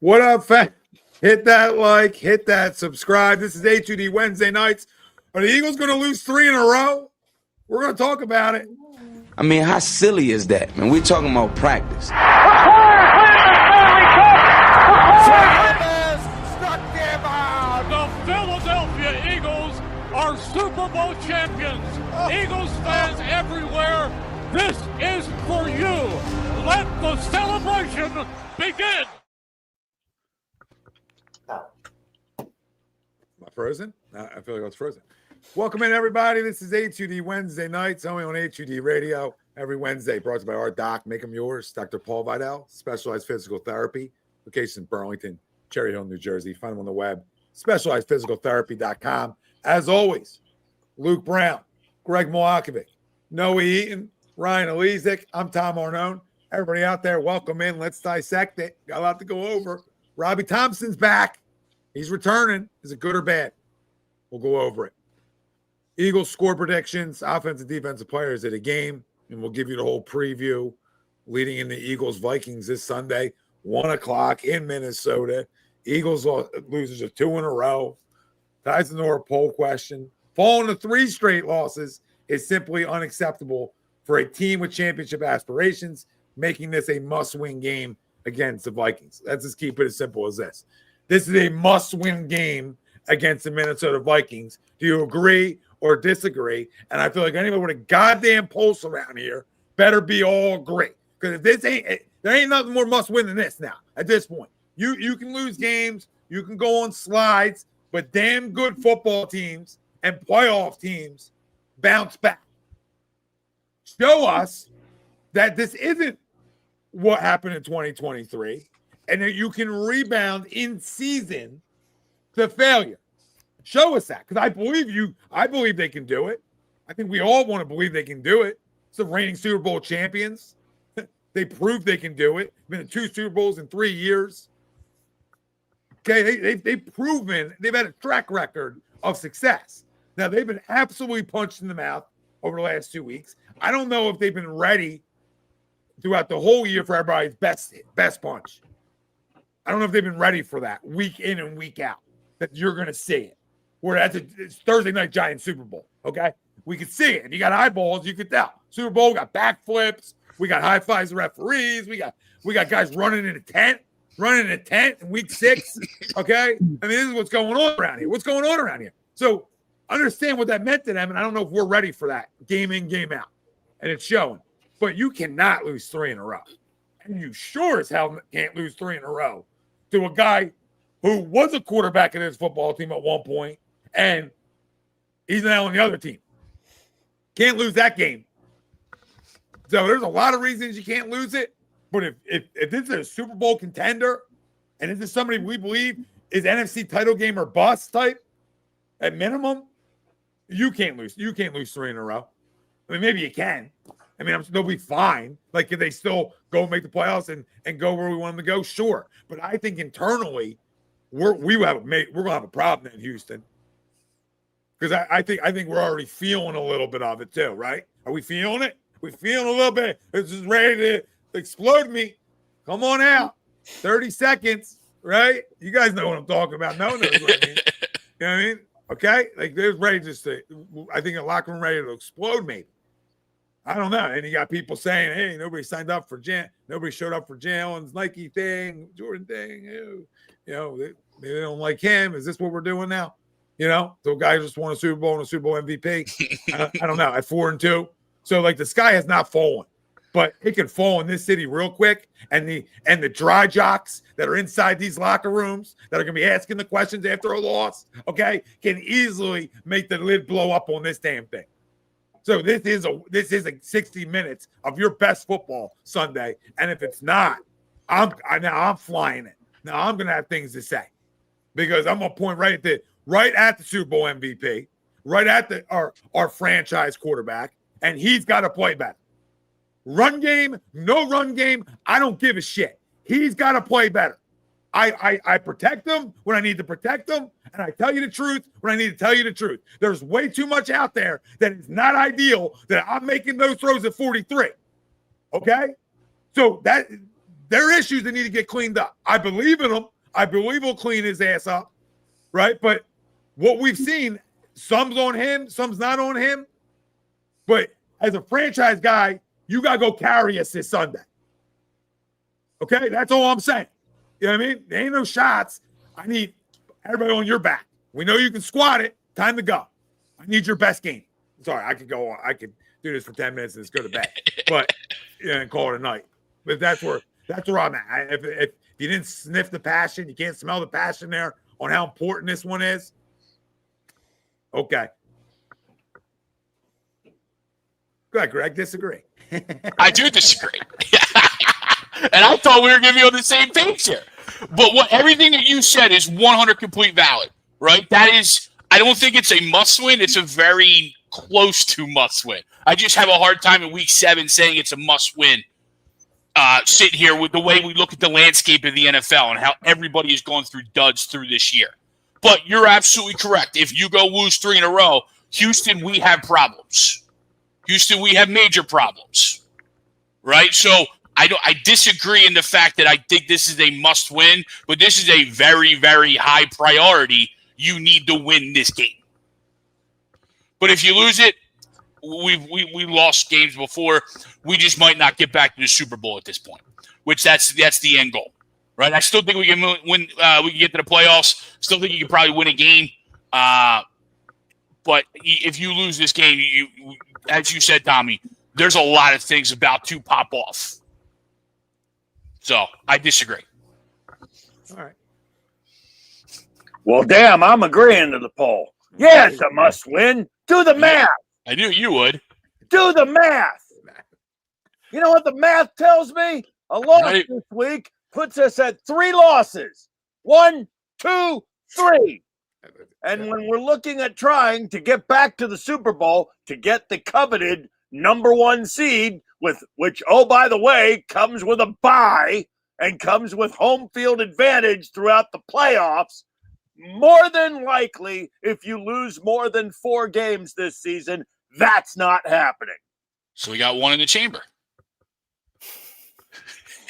What up, fam? Hit that like, hit that subscribe. This is A2D Wednesday nights. Are the Eagles going to lose 3 in a row? We're going to talk about it. I mean, how silly is that, man? We're talking about practice. The Philadelphia Eagles are Super Bowl champions. Eagles fans everywhere, this is for you. Let the celebration begin. Am I frozen? I feel like I was frozen. Welcome in, everybody. This is A2D Wednesday nights, only on A2D Radio. Every Wednesday, brought to you by our doc, Make Them Yours, Dr. Paul Vidal, Specialized Physical Therapy, location in Burlington, Cherry Hill, New Jersey. Find them on the web, specializedphysicaltherapy.com. As always, Luke Brown, Greg Milakovic, Noah Eaton, Ryan Alizik. I'm Tom Arnone. Everybody out there, welcome in. Let's dissect it. Got a lot to go over. Robbie Thompson's back. He's returning. Is it good or bad? We'll go over it. Eagles score predictions, offensive, defensive players of the game, and we'll give you the whole preview leading into Eagles Vikings this Sunday, 1 o'clock in Minnesota. Eagles losers of 2 in a row. Ties into our poll question. Falling to 3 straight losses is simply unacceptable for a team with championship aspirations, making this a must-win game against the Vikings. Let's just keep it as simple as this. This is a must-win game against the Minnesota Vikings. Do you agree or disagree? And I feel like anybody with a goddamn pulse around here better be all agree. Because if there ain't nothing more must-win than this now at this point. You can lose games, you can go on slides, but damn good football teams and playoff teams bounce back. Show us that this isn't what happened in 2023 and that you can rebound in season to failure. Show us that, because I believe they can do it. I think we all want to believe they can do it. It's the reigning Super Bowl champions. They proved they can do it. Been in 2 Super Bowls in 3 years. Okay, they've proven they've had a track record of success. Now, they've been absolutely punched in the mouth over the last 2 weeks. I don't know if they've been ready throughout the whole year for everybody's best punch. I don't know if they've been ready for that week in and week out, that you're going to see it. Where it's Thursday night Giants Super Bowl, okay? We could see it. You got eyeballs, you could tell. Super Bowl, we got backflips. We got high fives of referees. We got guys running in a tent in week 6, okay? I mean, this is what's going on around here. So understand what that meant to them, and I don't know if we're ready for that game in, game out. And it's showing. But you cannot lose 3 in a row. And you sure as hell can't lose 3 in a row to a guy who was a quarterback in his football team at one point, and he's now on the other team. Can't lose that game. So there's a lot of reasons you can't lose it. But if this is a Super Bowl contender, and this is somebody we believe is NFC title game or bust type, at minimum, you can't lose. You can't lose 3 in a row. I mean, maybe you can. I mean, they'll be fine. Like, if they still go make the playoffs and go where we want them to go, sure. But I think internally, we're going to have a problem in Houston, because I think we're already feeling a little bit of it too, right? Are we feeling it? We feeling a little bit. This is ready to explode me. Come on out. 30 seconds, right? You guys know what I'm talking about. No one knows what I mean. You know what I mean? Okay? Like, they're ready I think a locker room ready to explode maybe. I don't know. And you got people saying, hey, nobody signed up for nobody showed up for Jalen's Nike thing, Jordan thing. You know, they don't like him. Is this what we're doing now? You know, so guys just won a Super Bowl and a Super Bowl MVP. I don't know. At 4-2. So, like, the sky has not fallen. But it can fall in this city real quick. And the dry jocks that are inside these locker rooms that are going to be asking the questions after a loss, okay, can easily make the lid blow up on this damn thing. So this is a 60 minutes of your best football Sunday. And if it's not, I'm flying it. Now I'm going to have things to say, because I'm going to point right at the Super Bowl MVP, right at our franchise quarterback, and he's got to play better. Run game, no run game, I don't give a shit. He's got to play better. I protect them when I need to protect them, and I tell you the truth when I need to tell you the truth. There's way too much out there that is not ideal that I'm making those throws at 43. Okay? So there are issues that need to get cleaned up. I believe in him. I believe he'll clean his ass up, right? But what we've seen, some's on him, some's not on him. But as a franchise guy, you got to go carry us this Sunday. Okay? That's all I'm saying. You know what I mean? There ain't no shots. I need everybody on your back. We know you can squat it. Time to go. I need your best game. Sorry, I could go on. I could do this for 10 minutes and just go to bed. But and call it a night. But that's where I'm at. If you didn't sniff the passion, you can't smell the passion there on how important this one is. Okay. Go ahead, Greg. Disagree. I do disagree. And I thought we were going to be on the same page here. But everything that you said is 100 complete valid, right? That is, I don't think it's a must win. It's a very close to must win. I just have a hard time in week 7 saying it's a must win. Sitting here with the way we look at the landscape of the NFL and how everybody is going through duds through this year. But you're absolutely correct. If you go lose 3 in a row, Houston, we have problems. Houston, we have major problems, right? So I disagree in the fact that I think this is a must win, but this is a very, very high priority. You need to win this game. But if you lose it, we lost games before. We just might not get back to the Super Bowl at this point, which that's the end goal, right? I still think we can win. We can get to the playoffs. Still think you can probably win a game. But if you lose this game, you as you said, Tommy, there's a lot of things about to pop off. So I disagree. All right. Well, damn, I'm agreeing to the poll. Yeah, it's a must win. Do the math. I knew you would. Do the math. You know what the math tells me? A loss this week puts us at 3 losses. 1, 2, 3. And when we're looking at trying to get back to the Super Bowl to get the coveted number 1 seed, which, oh, by the way, comes with a bye and comes with home field advantage throughout the playoffs, more than likely, if you lose more than 4 games this season, that's not happening. So we got 1 in the chamber.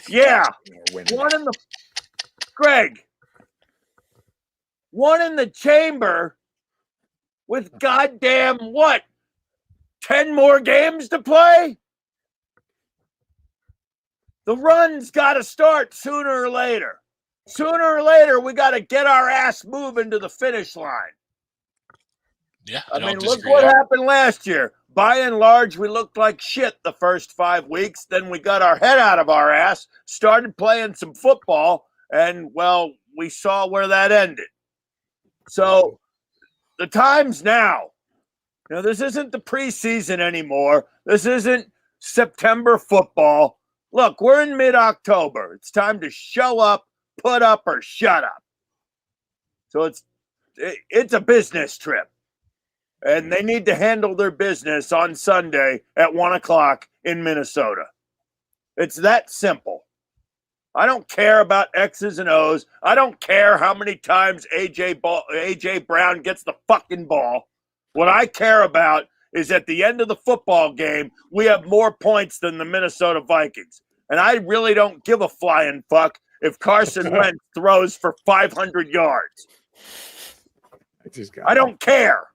Yeah. 1 in the Greg. 1 in the chamber with goddamn what? 10 more games to play? The run's got to start sooner or later. Sooner or later, we got to get our ass moving to the finish line. Yeah, I mean, look what happened last year. By and large, we looked like shit the first 5 weeks. Then we got our head out of our ass, started playing some football, and, well, we saw where that ended. So the time's now. You know, this isn't the preseason anymore. This isn't September football. Look, we're in mid-October. It's time to show up, put up, or shut up. So it's a business trip. And they need to handle their business on Sunday at 1 o'clock in Minnesota. It's that simple. I don't care about X's and O's. I don't care how many times AJ Brown gets the fucking ball. What I care about is at the end of the football game, we have more points than the Minnesota Vikings. And I really don't give a flying fuck if Carson Wentz throws for 500 yards. I don't care.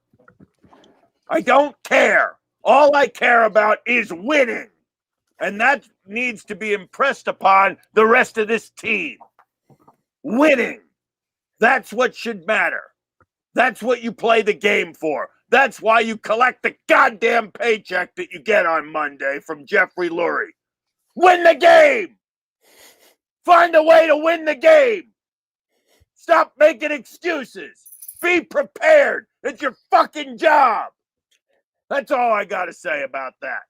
I don't care. All I care about is winning. And that needs to be impressed upon the rest of this team. Winning. That's what should matter. That's what you play the game for. That's why you collect the goddamn paycheck that you get on Monday from Jeffrey Lurie. Win the game. Find a way to win the game. Stop making excuses. Be prepared. It's your fucking job. That's all I got to say about that.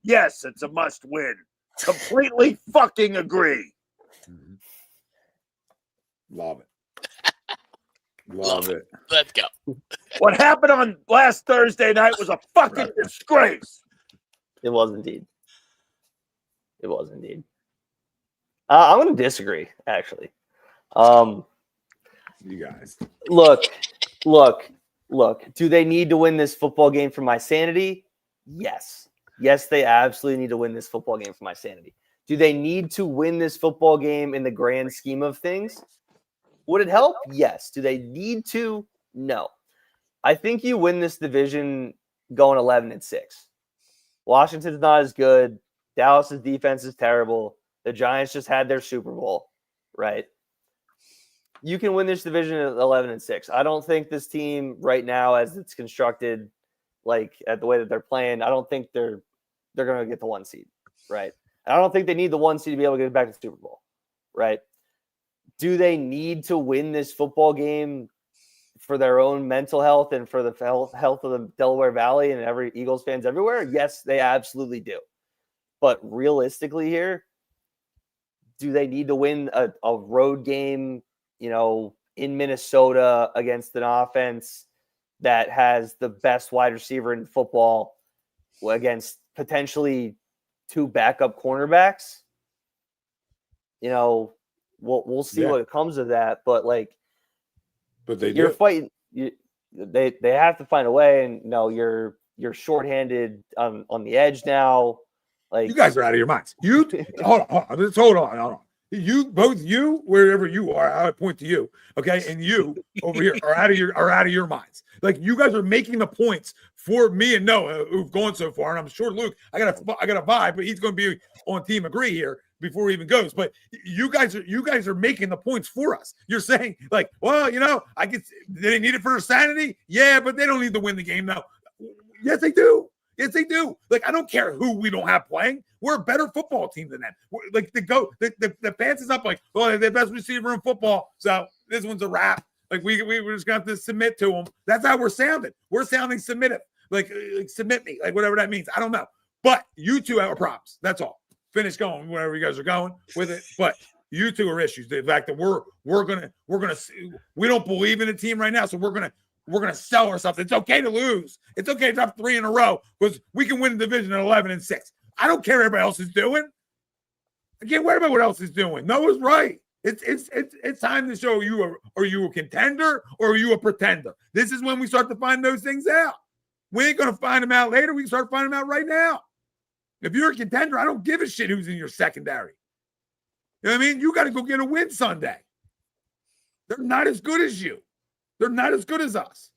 Yes, it's a must win. Completely fucking agree. Love it. Love it. Let's go. What happened on last Thursday night was a fucking disgrace. It was indeed. It was indeed. I'm going to disagree, actually. You guys. Look. Do they need to win this football game for my sanity? Yes. Yes, they absolutely need to win this football game for my sanity. Do they need to win this football game in the grand scheme of things? Would it help? Yes. Do they need to? No. I think you win this division going 11-6. Washington's not as good. Dallas's defense is terrible. The Giants just had their Super Bowl, right? You can win this division at 11-6. I don't think this team right now, as it's constructed, like at the way that they're playing, I don't think they're going to get the 1 seed, right? I don't think they need the 1 seed to be able to get back to the Super Bowl, right? Do they need to win this football game for their own mental health and for the health of the Delaware Valley and every Eagles fans everywhere? Yes, they absolutely do. But realistically here, do they need to win a road game, in Minnesota against an offense that has the best wide receiver in football against potentially 2 backup cornerbacks? We'll see what comes of that, but you're fighting. They have to find a way, and you're shorthanded on the edge now. You guys are out of your minds. You hold on. Just hold on. You, wherever you are, I point to you, okay, and you over here are out of your minds. You guys are making the points for me and Noah, who've gone so far, and I'm sure Luke. I got a vibe, but he's going to be on Team Agree here before he even goes. But you guys are making the points for us. You're saying I guess they need it for their sanity. Yeah, but they don't need to win the game now. Yes, they do. Yes, they do. I don't care who we don't have playing. We're a better football team than them. The pants is up they're the best receiver in football. So this one's a wrap. We're just going to have to submit to them. That's how we're sounding. We're sounding submissive. Submit me. Whatever that means. I don't know. But you two have problems. That's all. Finish going wherever you guys are going with it. But you two are issues. The fact that we don't believe in a team right now. So we're gonna sell ourselves. It's okay to lose. It's okay to drop 3 in a row because we can win the division at 11-6. I don't care what everybody else is doing. I can't worry about what else is doing. Noah's right. It's time to show are you a contender or are you a pretender? This is when we start to find those things out. We ain't gonna find them out later. We can start finding them out right now. If you're a contender, I don't give a shit who's in your secondary. You know what I mean? You got to go get a win Sunday. They're not as good as you. They're not as good as us.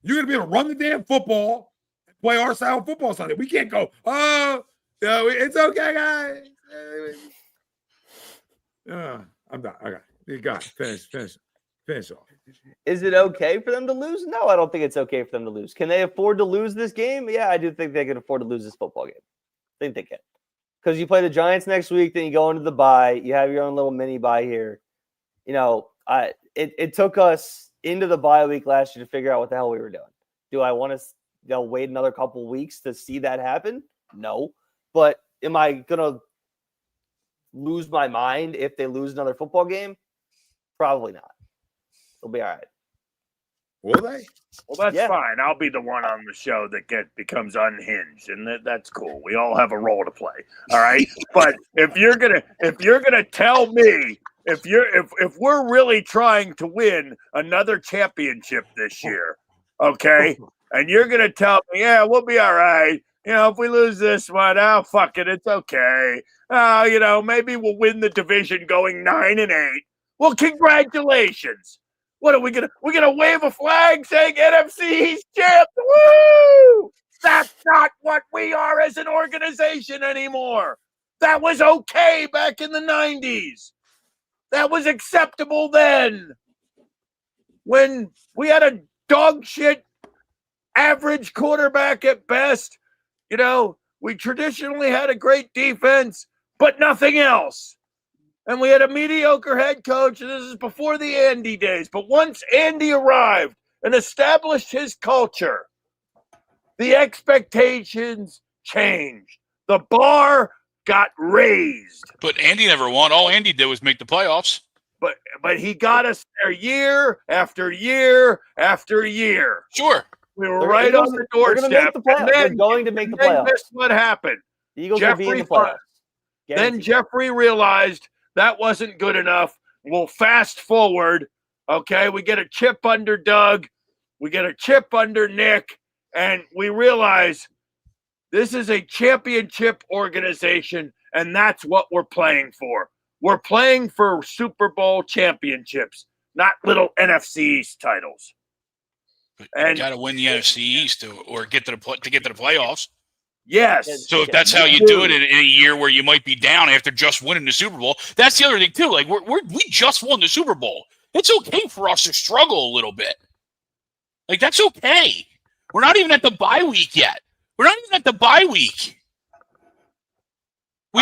You're going to be able to run the damn football and play our style of football Sunday. We can't go, it's okay, guys. I'm done. Okay. You got it. Finish off. Is it okay for them to lose? No, I don't think it's okay for them to lose. Can they afford to lose this game? Yeah, I do think they can afford to lose this football game. I think they can. Because you play the Giants next week, then you go into the bye. You have your own little mini bye here. It took us into the bye week last year to figure out what the hell we were doing. Do I want to wait another couple weeks to see that happen? No. But am I going to lose my mind if they lose another football game? Probably not. They'll be all right. Will they? Well, that's fine. I'll be the one on the show that becomes unhinged, and that's cool. We all have a role to play. All right. But if you're gonna tell me if we're really trying to win another championship this year, okay, and you're gonna tell me, yeah, we'll be all right. If we lose this one, fuck it, it's okay. Maybe we'll win the division going 9-8. Well, congratulations. What are we gonna wave a flag saying NFC East champ? Woo! That's not what we are as an organization anymore. That was okay back in the 90s. That was acceptable then. When we had a dog shit average quarterback at best, we traditionally had a great defense, but nothing else. And we had a mediocre head coach, and this is before the Andy days. But once Andy arrived and established his culture, the expectations changed. The bar got raised. But Andy never won. All Andy did was make the playoffs. But he got us there year after year after year. Sure. We were right on the doorstep. They're going to make the playoffs. Guess what happened? The Eagles will be in the playoffs. Then Jeffrey realized that wasn't good enough. We'll fast forward. Okay, we get a chip under Doug. We get a chip under Nick. And we realize this is a championship organization, and that's what we're playing for. We're playing for Super Bowl championships, not little NFC East titles. And you got to win the NFC East or get to the playoffs. Yes. So if that's how you do it in a year where you might be down after just winning the Super Bowl, that's the other thing too. Like we just won the Super Bowl. It's okay for us to struggle a little bit. Like that's okay. We're not even at the bye week yet. We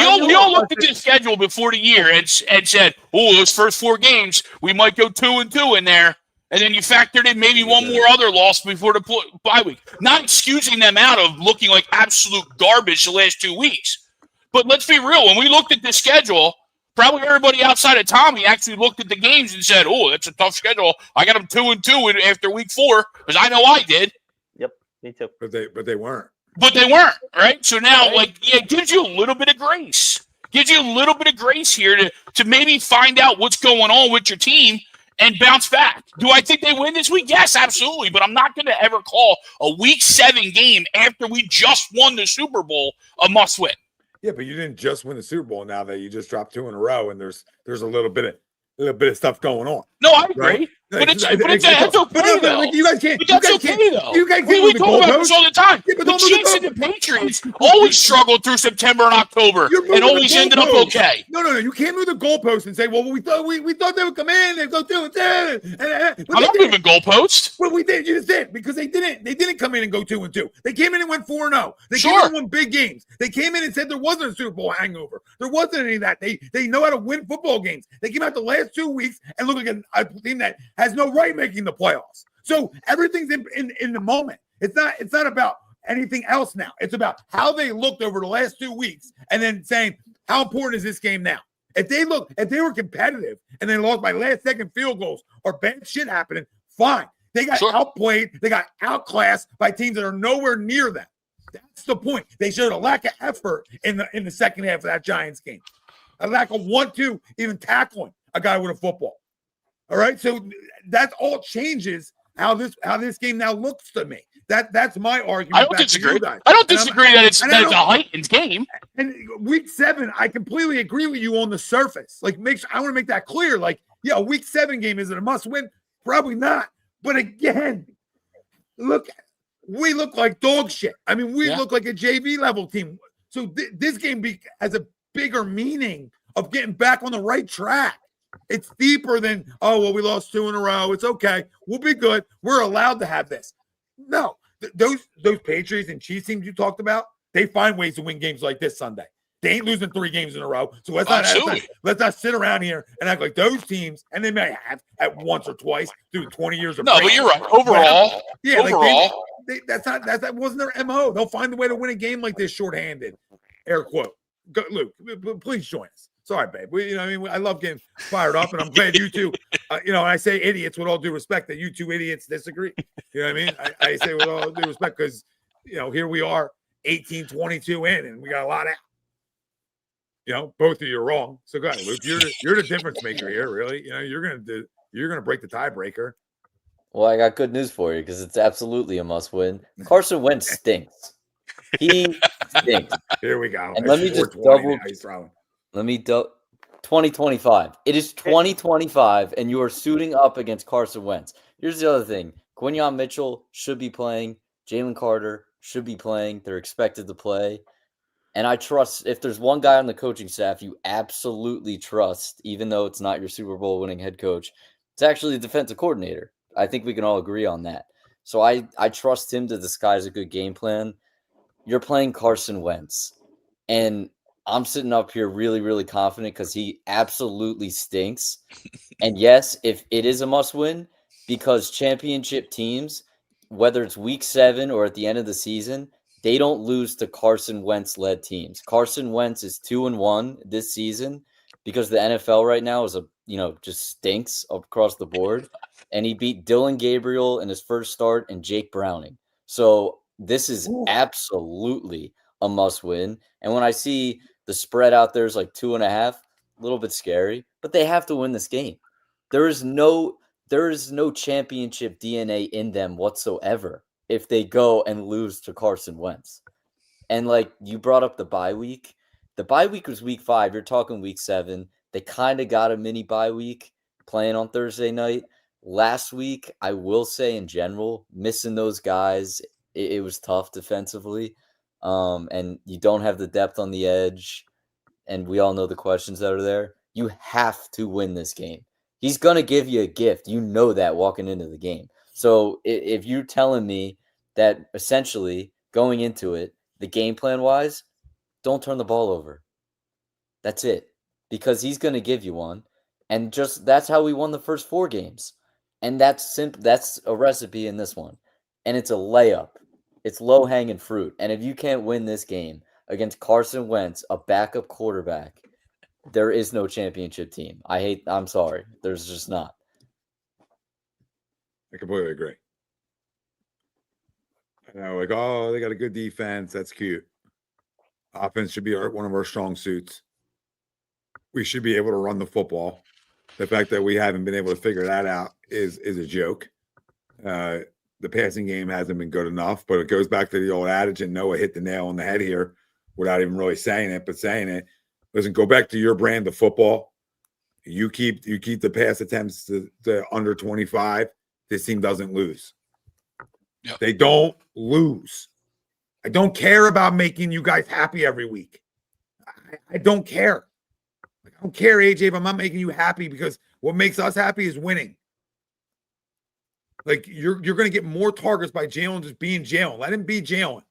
all looked at the schedule before the year and said, "Oh, those first 4 games, we might go 2-2 in there." And then you factored in maybe one more other loss before the bye week. Not excusing them out of looking like absolute garbage the last 2 weeks. But let's be real. When we looked at the schedule, probably everybody outside of Tommy actually looked at the games and said, "Oh, that's a tough schedule. I got them 2-2 after week 4," because I know I did. Yep, me too. But they weren't. But they weren't, right? So now, it gives you a little bit of grace. Gives you a little bit of grace here to maybe find out what's going on with your team and bounce back. Do I think they win this week? Yes, absolutely. But I'm not going to ever call a Week 7 game after we just won the Super Bowl a must-win. Yeah, but you didn't just win the Super Bowl now that you just dropped 2 in a row, and there's a little bit of stuff going on. No, I agree. Right? But that's okay, though. You guys can't. But that's okay, though. You guys We talk about this all the time. Yeah, but The don't move the Chiefs and the Patriots always struggled through September and October and always ended up okay. No. You can't move the goalpost and say, "Well, we thought they would come in. They go 2-2." I'm not moving goalposts. Well, we did. You just did because they didn't. They didn't come in and go 2-2. They came in and went 4-0. They came in and won big games. They came in and said there wasn't a Super Bowl hangover. There wasn't any of that. They know how to win football games. They came out the last 2 weeks and look like a team that has no right making the playoffs. So everything's in the moment. It's not about anything else now. It's about how they looked over the last 2 weeks and then saying, how important is this game now? If they were competitive and they lost by last second field goals or bad shit happening, fine. They got outplayed. They got outclassed by teams that are nowhere near them. That's the point. They showed a lack of effort in the second half of that Giants game. A lack of 1-2, even tackling a guy with a football. All right. So that all changes how this game now looks to me. That's my argument. I don't disagree. I don't disagree that it's a heightened game. And week 7, I completely agree with you on the surface. Like, I want to make that clear. Like, yeah, a week 7 game, is it a must win? Probably not. But again, we look like dog shit. I mean, we look like a JV level team. So this game has a bigger meaning of getting back on the right track. It's deeper than, we lost 2 in a row. It's okay. We'll be good. We're allowed to have this. No, those Patriots and Chiefs teams you talked about, they find ways to win games like this Sunday. They ain't losing 3 games in a row. So let's not sit around here and act like those teams, and they may have at once or twice through 20 years of No, but you're right. Overall, that wasn't their MO. They'll find a way to win a game like this shorthanded. Air quote. Luke, please join us. Sorry, babe. I love getting fired up, and I'm glad you two, I say idiots with all due respect that you two idiots disagree. You know what I mean? I say with all due respect because, here we are 18-22 in, and we got a lot out. Both of you are wrong. So go ahead, Luke. You're the difference maker here, really. You're gonna break the tiebreaker. Well, I got good news for you because it's absolutely a must win. Carson Wentz stinks. He stinks. Here we go. And let me just 2025. It is 2025, and you are suiting up against Carson Wentz. Here's the other thing. Quinyon Mitchell should be playing. Jalen Carter should be playing. They're expected to play. And I trust, if there's one guy on the coaching staff you absolutely trust, even though it's not your Super Bowl winning head coach, it's actually the defensive coordinator. I think we can all agree on that. So I trust him to disguise a good game plan. You're playing Carson Wentz. And I'm sitting up here really, really confident because he absolutely stinks. And yes, if it is a must win, because championship teams, whether it's week 7 or at the end of the season, they don't lose to Carson Wentz-led teams. Carson Wentz is 2-1 this season because the NFL right now is just stinks across the board. And he beat Dylan Gabriel in his first start and Jake Browning. So this is absolutely a must win. And when I see the spread out there is like 2.5, a little bit scary, but they have to win this game. There is no championship DNA in them whatsoever if they go and lose to Carson Wentz. And like you brought up the bye week, The bye week was week 5. You're talking week 7. They kind of got a mini bye week playing on Thursday night. Last week, I will say in general, missing those guys, it was tough defensively. And you don't have the depth on the edge. And we all know the questions that are there. You have to win this game. He's going to give you a gift. You know that walking into the game. So if you're telling me that essentially going into it, the game plan wise, don't turn the ball over. That's it. Because he's going to give you one. And just that's how we won the first 4 games. And that's simple. That's a recipe in this one. And it's a layup. It's low-hanging fruit. And if you can't win this game against Carson Wentz, a backup quarterback, there is no championship team. I'm sorry. There's just not. I completely agree. I know, like, oh, they got a good defense. That's cute. Offense should be one of our strong suits. We should be able to run the football. The fact that we haven't been able to figure that out is a joke. The passing game hasn't been good enough, but it goes back to the old adage, and Noah hit the nail on the head here without even really saying it, but saying it. Listen, go back to your brand of football. You keep the pass attempts to under 25. This team doesn't lose. Yep. They don't lose. I don't care about making you guys happy every week. I don't care. I don't care, AJ, if I'm not making you happy, because what makes us happy is winning. Like, you're going to get more targets by Jalen just being Jalen. Let him be Jalen.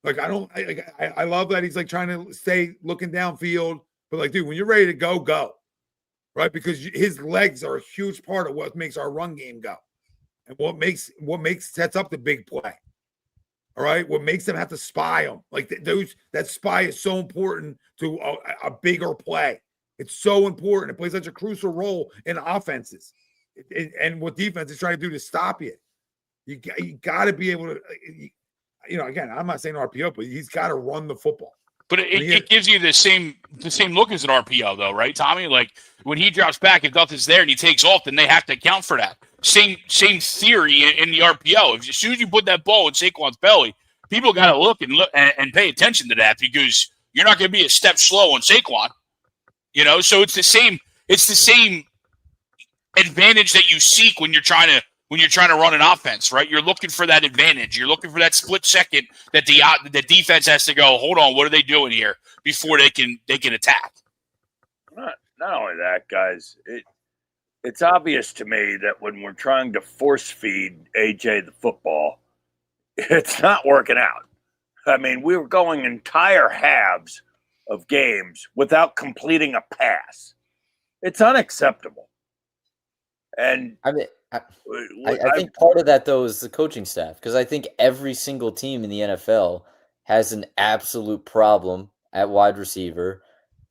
Like, I love that he's like trying to stay looking downfield, but like, dude, when you're ready to go, go. Right? Because his legs are a huge part of what makes our run game go. And what sets up the big play. All right? What makes them have to spy them. Like, that spy is so important to a bigger play. It's so important. It plays such a crucial role in offenses. And what defense is trying to do to stop you. You got to be able to, again, I'm not saying RPO, but he's got to run the football. But it gives you the same look as an RPO, though, right, Tommy? Like, when he drops back, if nothing's there and he takes off, then they have to account for that. Same theory in the RPO. As soon as you put that ball in Saquon's belly, people got to look and pay attention to that, because you're not going to be a step slow on Saquon. So it's the same advantage that you seek when you're trying to run an offense, right? You're looking for that advantage. You're looking for that split second that the defense has to go, hold on, what are they doing here, before they can attack. Not only that, guys, it's obvious to me that when we're trying to force feed AJ the football, it's not working out. I mean, we were going entire halves of games without completing a pass. It's unacceptable. And I think part of that, though, is the coaching staff, because I think every single team in the NFL has an absolute problem at wide receiver,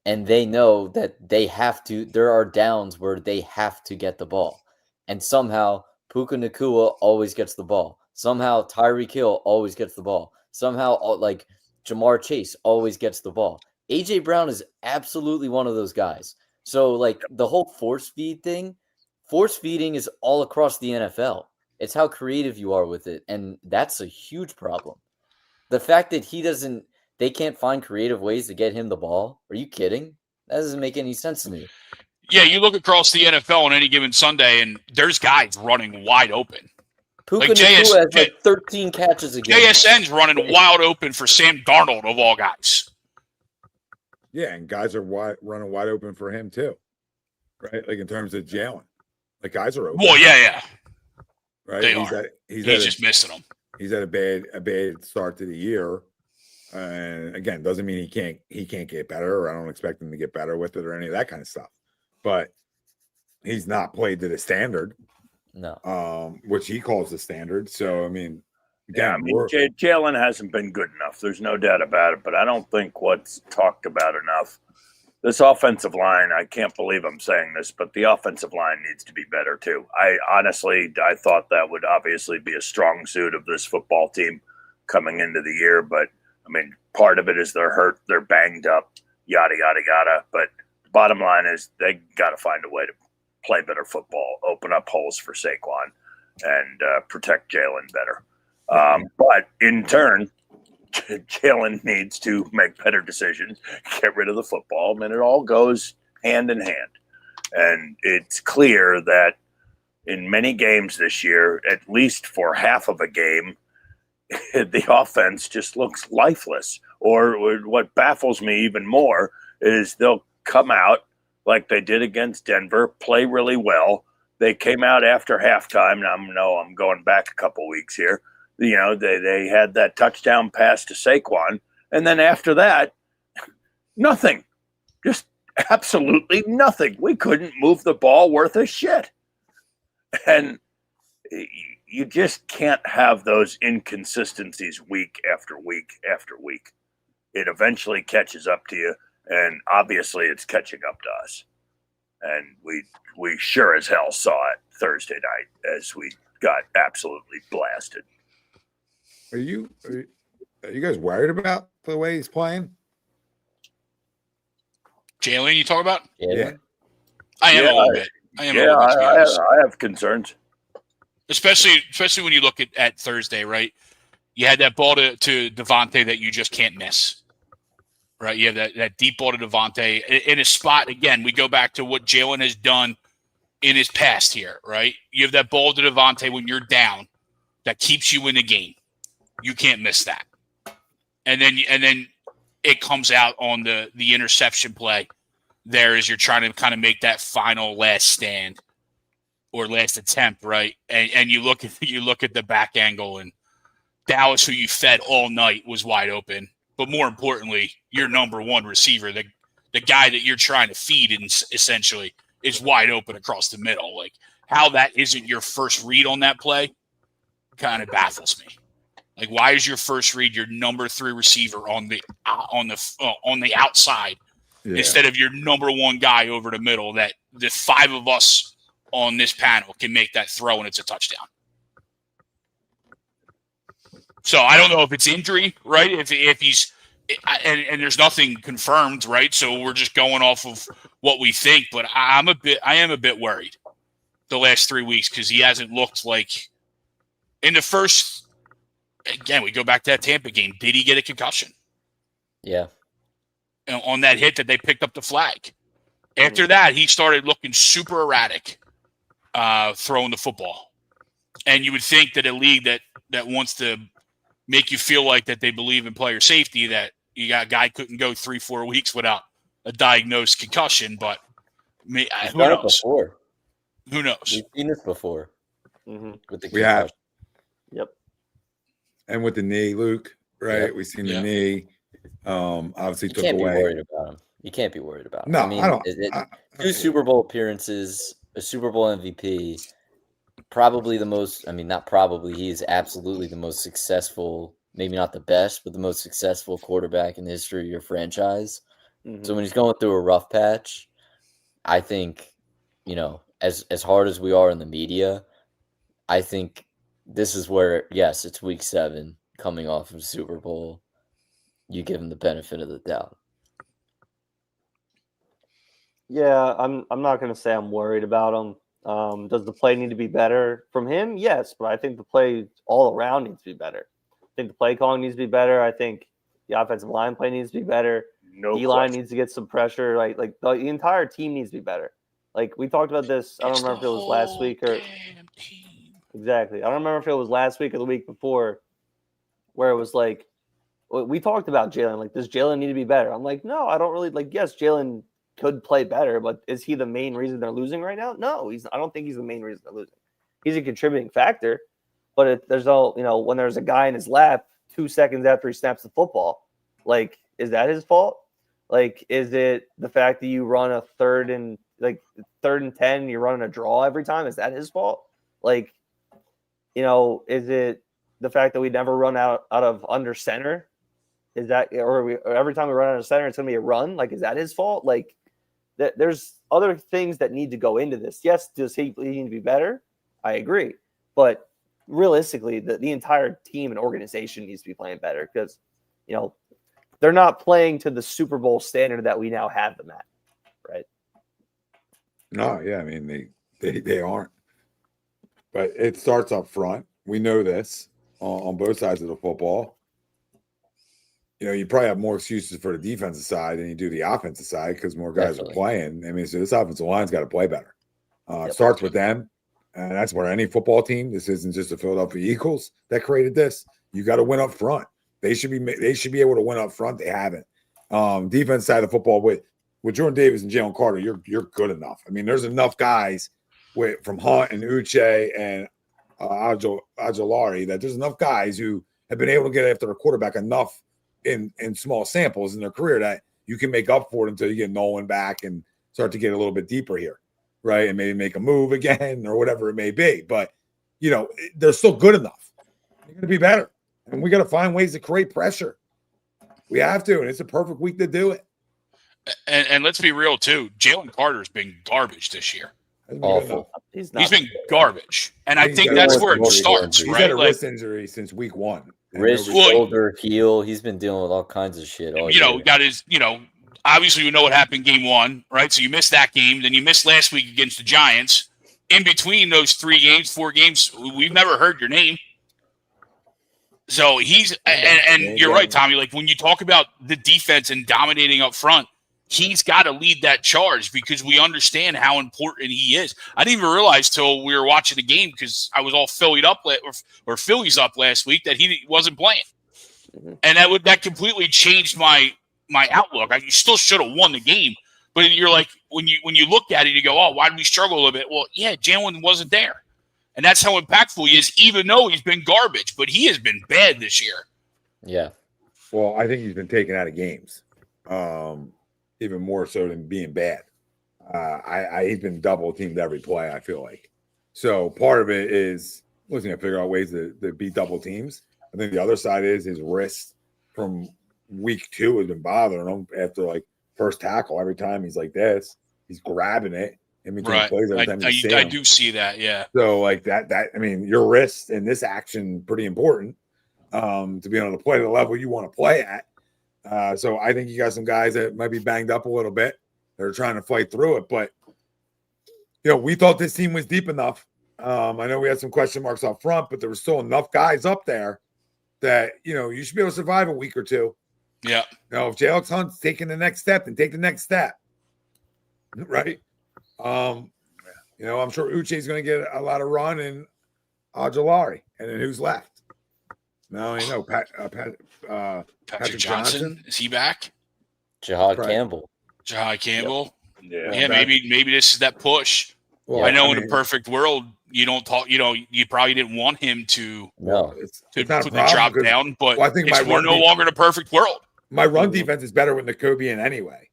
and they know that they have to. There are downs where they have to get the ball, and somehow Puka Nacua always gets the ball. Somehow Tyreek Hill always gets the ball. Somehow, like, Jamar Chase always gets the ball. A.J. Brown is absolutely one of those guys. So, like, the whole force feeding is all across the NFL. It's how creative you are with it, and that's a huge problem. The fact that they can't find creative ways to get him the ball, are you kidding? That doesn't make any sense to me. Yeah, you look across the NFL on any given Sunday, and there's guys running wide open. Puka Nacua has like 13 catches a game. JSN's running wide open for Sam Darnold, of all guys. Yeah, and guys are running wide open for him too, right? Like, in terms of Jalen, like, guys are open. Well, yeah, right. He's just missing them. He's had a bad start to the year, and again, doesn't mean he can't get better. Or I don't expect him to get better with it or any of that kind of stuff. But he's not played to the standard, no, which he calls the standard. So I mean. Again, Jalen hasn't been good enough. There's no doubt about it, but I don't think what's talked about enough. This offensive line, I can't believe I'm saying this, but the offensive line needs to be better too. I thought that would obviously be a strong suit of this football team coming into the year, but I mean, part of it is they're hurt, they're banged up, yada, yada, yada. But the bottom line is they got to find a way to play better football, open up holes for Saquon, and protect Jalen better. But in turn, Jalen needs to make better decisions, get rid of the football. I mean, it all goes hand in hand. And it's clear that in many games this year, at least for half of a game, the offense just looks lifeless. Or what baffles me even more is they'll come out like they did against Denver, play really well. They came out after halftime. Now, I'm going back a couple weeks here. You know, they had that touchdown pass to Saquon. And then after that, nothing. Just absolutely nothing. We couldn't move the ball worth a shit. And you just can't have those inconsistencies week after week after week. It eventually catches up to you, and obviously it's catching up to us. And we sure as hell saw it Thursday night as we got absolutely blasted. Are you guys worried about the way he's playing? Jalen, you talk about? Yeah. I am a little bit. I have concerns. Especially when you look at Thursday, right? You had that ball to Devontae that you just can't miss. Right? You have that deep ball to Devontae in a spot. Again, we go back to what Jalen has done in his past here, right? You have that ball to Devontae when you're down that keeps you in the game. You can't miss that. And then it comes out on the interception play there as you're trying to kind of make that final last stand or last attempt, right? And you look at the back angle, and Dallas, who you fed all night, was wide open. But more importantly, your number one receiver, the guy that you're trying to feed, essentially, is wide open across the middle. Like, how that isn't your first read on that play kind of baffles me. Like, why is your first read your number 3 receiver on the outside instead of your number 1 guy over the middle that the 5 of us on this panel can make that throw and it's a touchdown? So I don't know if it's injury, right? If he's and there's nothing confirmed, right? So we're just going off of what we think. But I am a bit worried the last 3 weeks because he hasn't looked like in the first. Again, we go back to that Tampa game. Did he get a concussion? Yeah. On that hit that they picked up the flag. After that, he started looking super erratic, throwing the football. And you would think that a league that wants to make you feel like that they believe in player safety, that you got a guy couldn't go 3-4 weeks without a diagnosed concussion, but who knows? Before. Who knows? We've seen this before with the concussion. have. Yep. And with the knee, Luke, right? Yep. We've seen the knee. Obviously You took can't away. be worried about him. You can't be worried about him. No, I mean, I don't. 2 Super Bowl appearances, a Super Bowl MVP, probably the most. I mean, not probably. He is absolutely the most successful. Maybe not the best, but the most successful quarterback in the history of your franchise. So when he's going through a rough patch, I think, as hard as we are in the media, I think this is where, yes, it's week 7 coming off of Super Bowl. You give him the benefit of the doubt. Yeah, I'm not going to say I'm worried about him. Does the play need to be better from him? Yes, but I think the play all around needs to be better. I think the play calling needs to be better. I think the offensive line play needs to be better. D-line needs to get some pressure. Like the entire team needs to be better. Like we talked about this. I don't remember if it was last week or exactly. I don't remember if it was last week or the week before, where it was like we talked about Jalen. Like, does Jalen need to be better? I'm like, no, I don't really like. Yes, Jalen could play better, but is he the main reason they're losing right now? No, I don't think he's the main reason they're losing. He's a contributing factor, but there's no, when there's a guy in his lap 2 seconds after he snaps the football, like, is that his fault? Like, is it the fact that you run a third and 10, you're running a draw every time? Is that his fault? Like, is it the fact that we never run out of under center? Is that, or every time we run out of center, it's going to be a run? Like, is that his fault? Like, there's other things that need to go into this. Yes, does he need to be better? I agree. But realistically, the entire team and organization needs to be playing better because, they're not playing to the Super Bowl standard that we now have them at, right? No, yeah, I mean they aren't. But it starts up front. We know this on both sides of the football. you probably have more excuses for the defensive side than you do the offensive side because more guys Definitely. are playing. I mean, so this offensive line's got to play better. It Yep. starts with them, and that's where any football team. This isn't just the Philadelphia Eagles that created this. You got to win up front. They should be able to win up front. They haven't. Defense side of the football with Jordan Davis and Jalen Carter, you're good enough. I mean, there's enough guys from Hunt and Uche and Ajolari that there's enough guys who have been able to get after a quarterback enough in small samples in their career that you can make up for it until you get Nolan back and start to get a little bit deeper here, right? And maybe make a move again or whatever it may be. But, they're still good enough. They're going to be better. And we got to find ways to create pressure. We have to, and it's a perfect week to do it. And let's be real, too. Jalen Carter's been garbage this year. Awful. He's He's been garbage. And I He's think got that's a where it wrist starts, He's right? had a Like, wrist injury since week 1. And Wrist, nobody- shoulder, heel. He's been dealing with all kinds of shit. All year. got his, obviously we know what happened game 1, right? So you missed that game. Then you missed last week against the Giants. In between those 4 games, we've never heard your name. So he's and you're right, Tommy. Like when you talk about the defense and dominating up front, he's got to lead that charge because we understand how important he is. I didn't even realize till we were watching the game because I was all Phillies up last week that he wasn't playing, and that completely changed my outlook. You still should have won the game, but you're like when you look at it, you go, oh, why did we struggle a little bit? Well, yeah, Jalen wasn't there. And that's how impactful he is, even though he's been garbage. But he has been bad this year. Yeah. Well, I think he's been taken out of games, even more so than being bad. He's been double teamed every play, I feel like. So part of it is looking to figure out ways to beat double teams. I think the other side is his wrist from week 2 has been bothering him after like first tackle. Every time he's like this, he's grabbing it. In between Right. plays every time you see I him. do see that, yeah. So like that, I mean, your wrist in this action pretty important to be able to play the level you want to play at. So I think you got some guys that might be banged up a little bit. They're trying to fight through it, but we thought this team was deep enough. I know we had some question marks up front, but there were still enough guys up there that you should be able to survive a week or two. Yeah. If J.L. Hunt's taking the next step, then take the next step, right? I'm sure Uche's going to get a lot of run and Ajolari, and then who's left? No, Patrick Johnson. Is he back? Jahad Right. Campbell. Jahai Campbell. Yeah. Yeah, maybe this is that push. Well, I know in a perfect world you don't talk. You probably didn't want him to No. it's put not a the problem drop because down, but I think we're no longer in a perfect world. my run defense is better with Nakobe in anyway.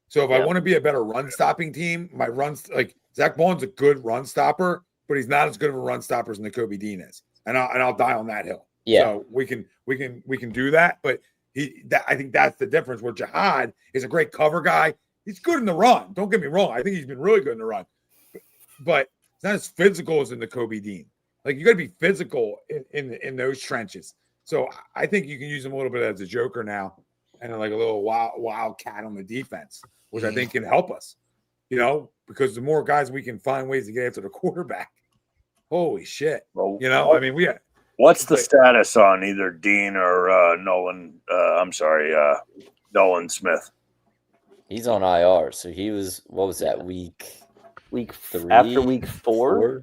So if I Yeah. want to be a better run stopping team, my runs like Zach Bond's a good run stopper, but he's not as good of a run stopper as Nakobe Dean is, and I'll die on that hill. Yeah. So we can do that, but I think that's the difference. Where Jihad is a great cover guy. He's good in the run. Don't get me wrong. I think he's been really good in the run, but it's not as physical as in Nakobe Dean. Like you got to be physical in those trenches. So I think you can use him a little bit as a joker now, and like a little wild cat on the defense, which I think can help us. Because the more guys we can find ways to get after the quarterback, holy shit. Well, I mean, what's the status on either Dean or Nolan? Nolan Smith. He's on IR. So he was, what was that, week 3? After week 4.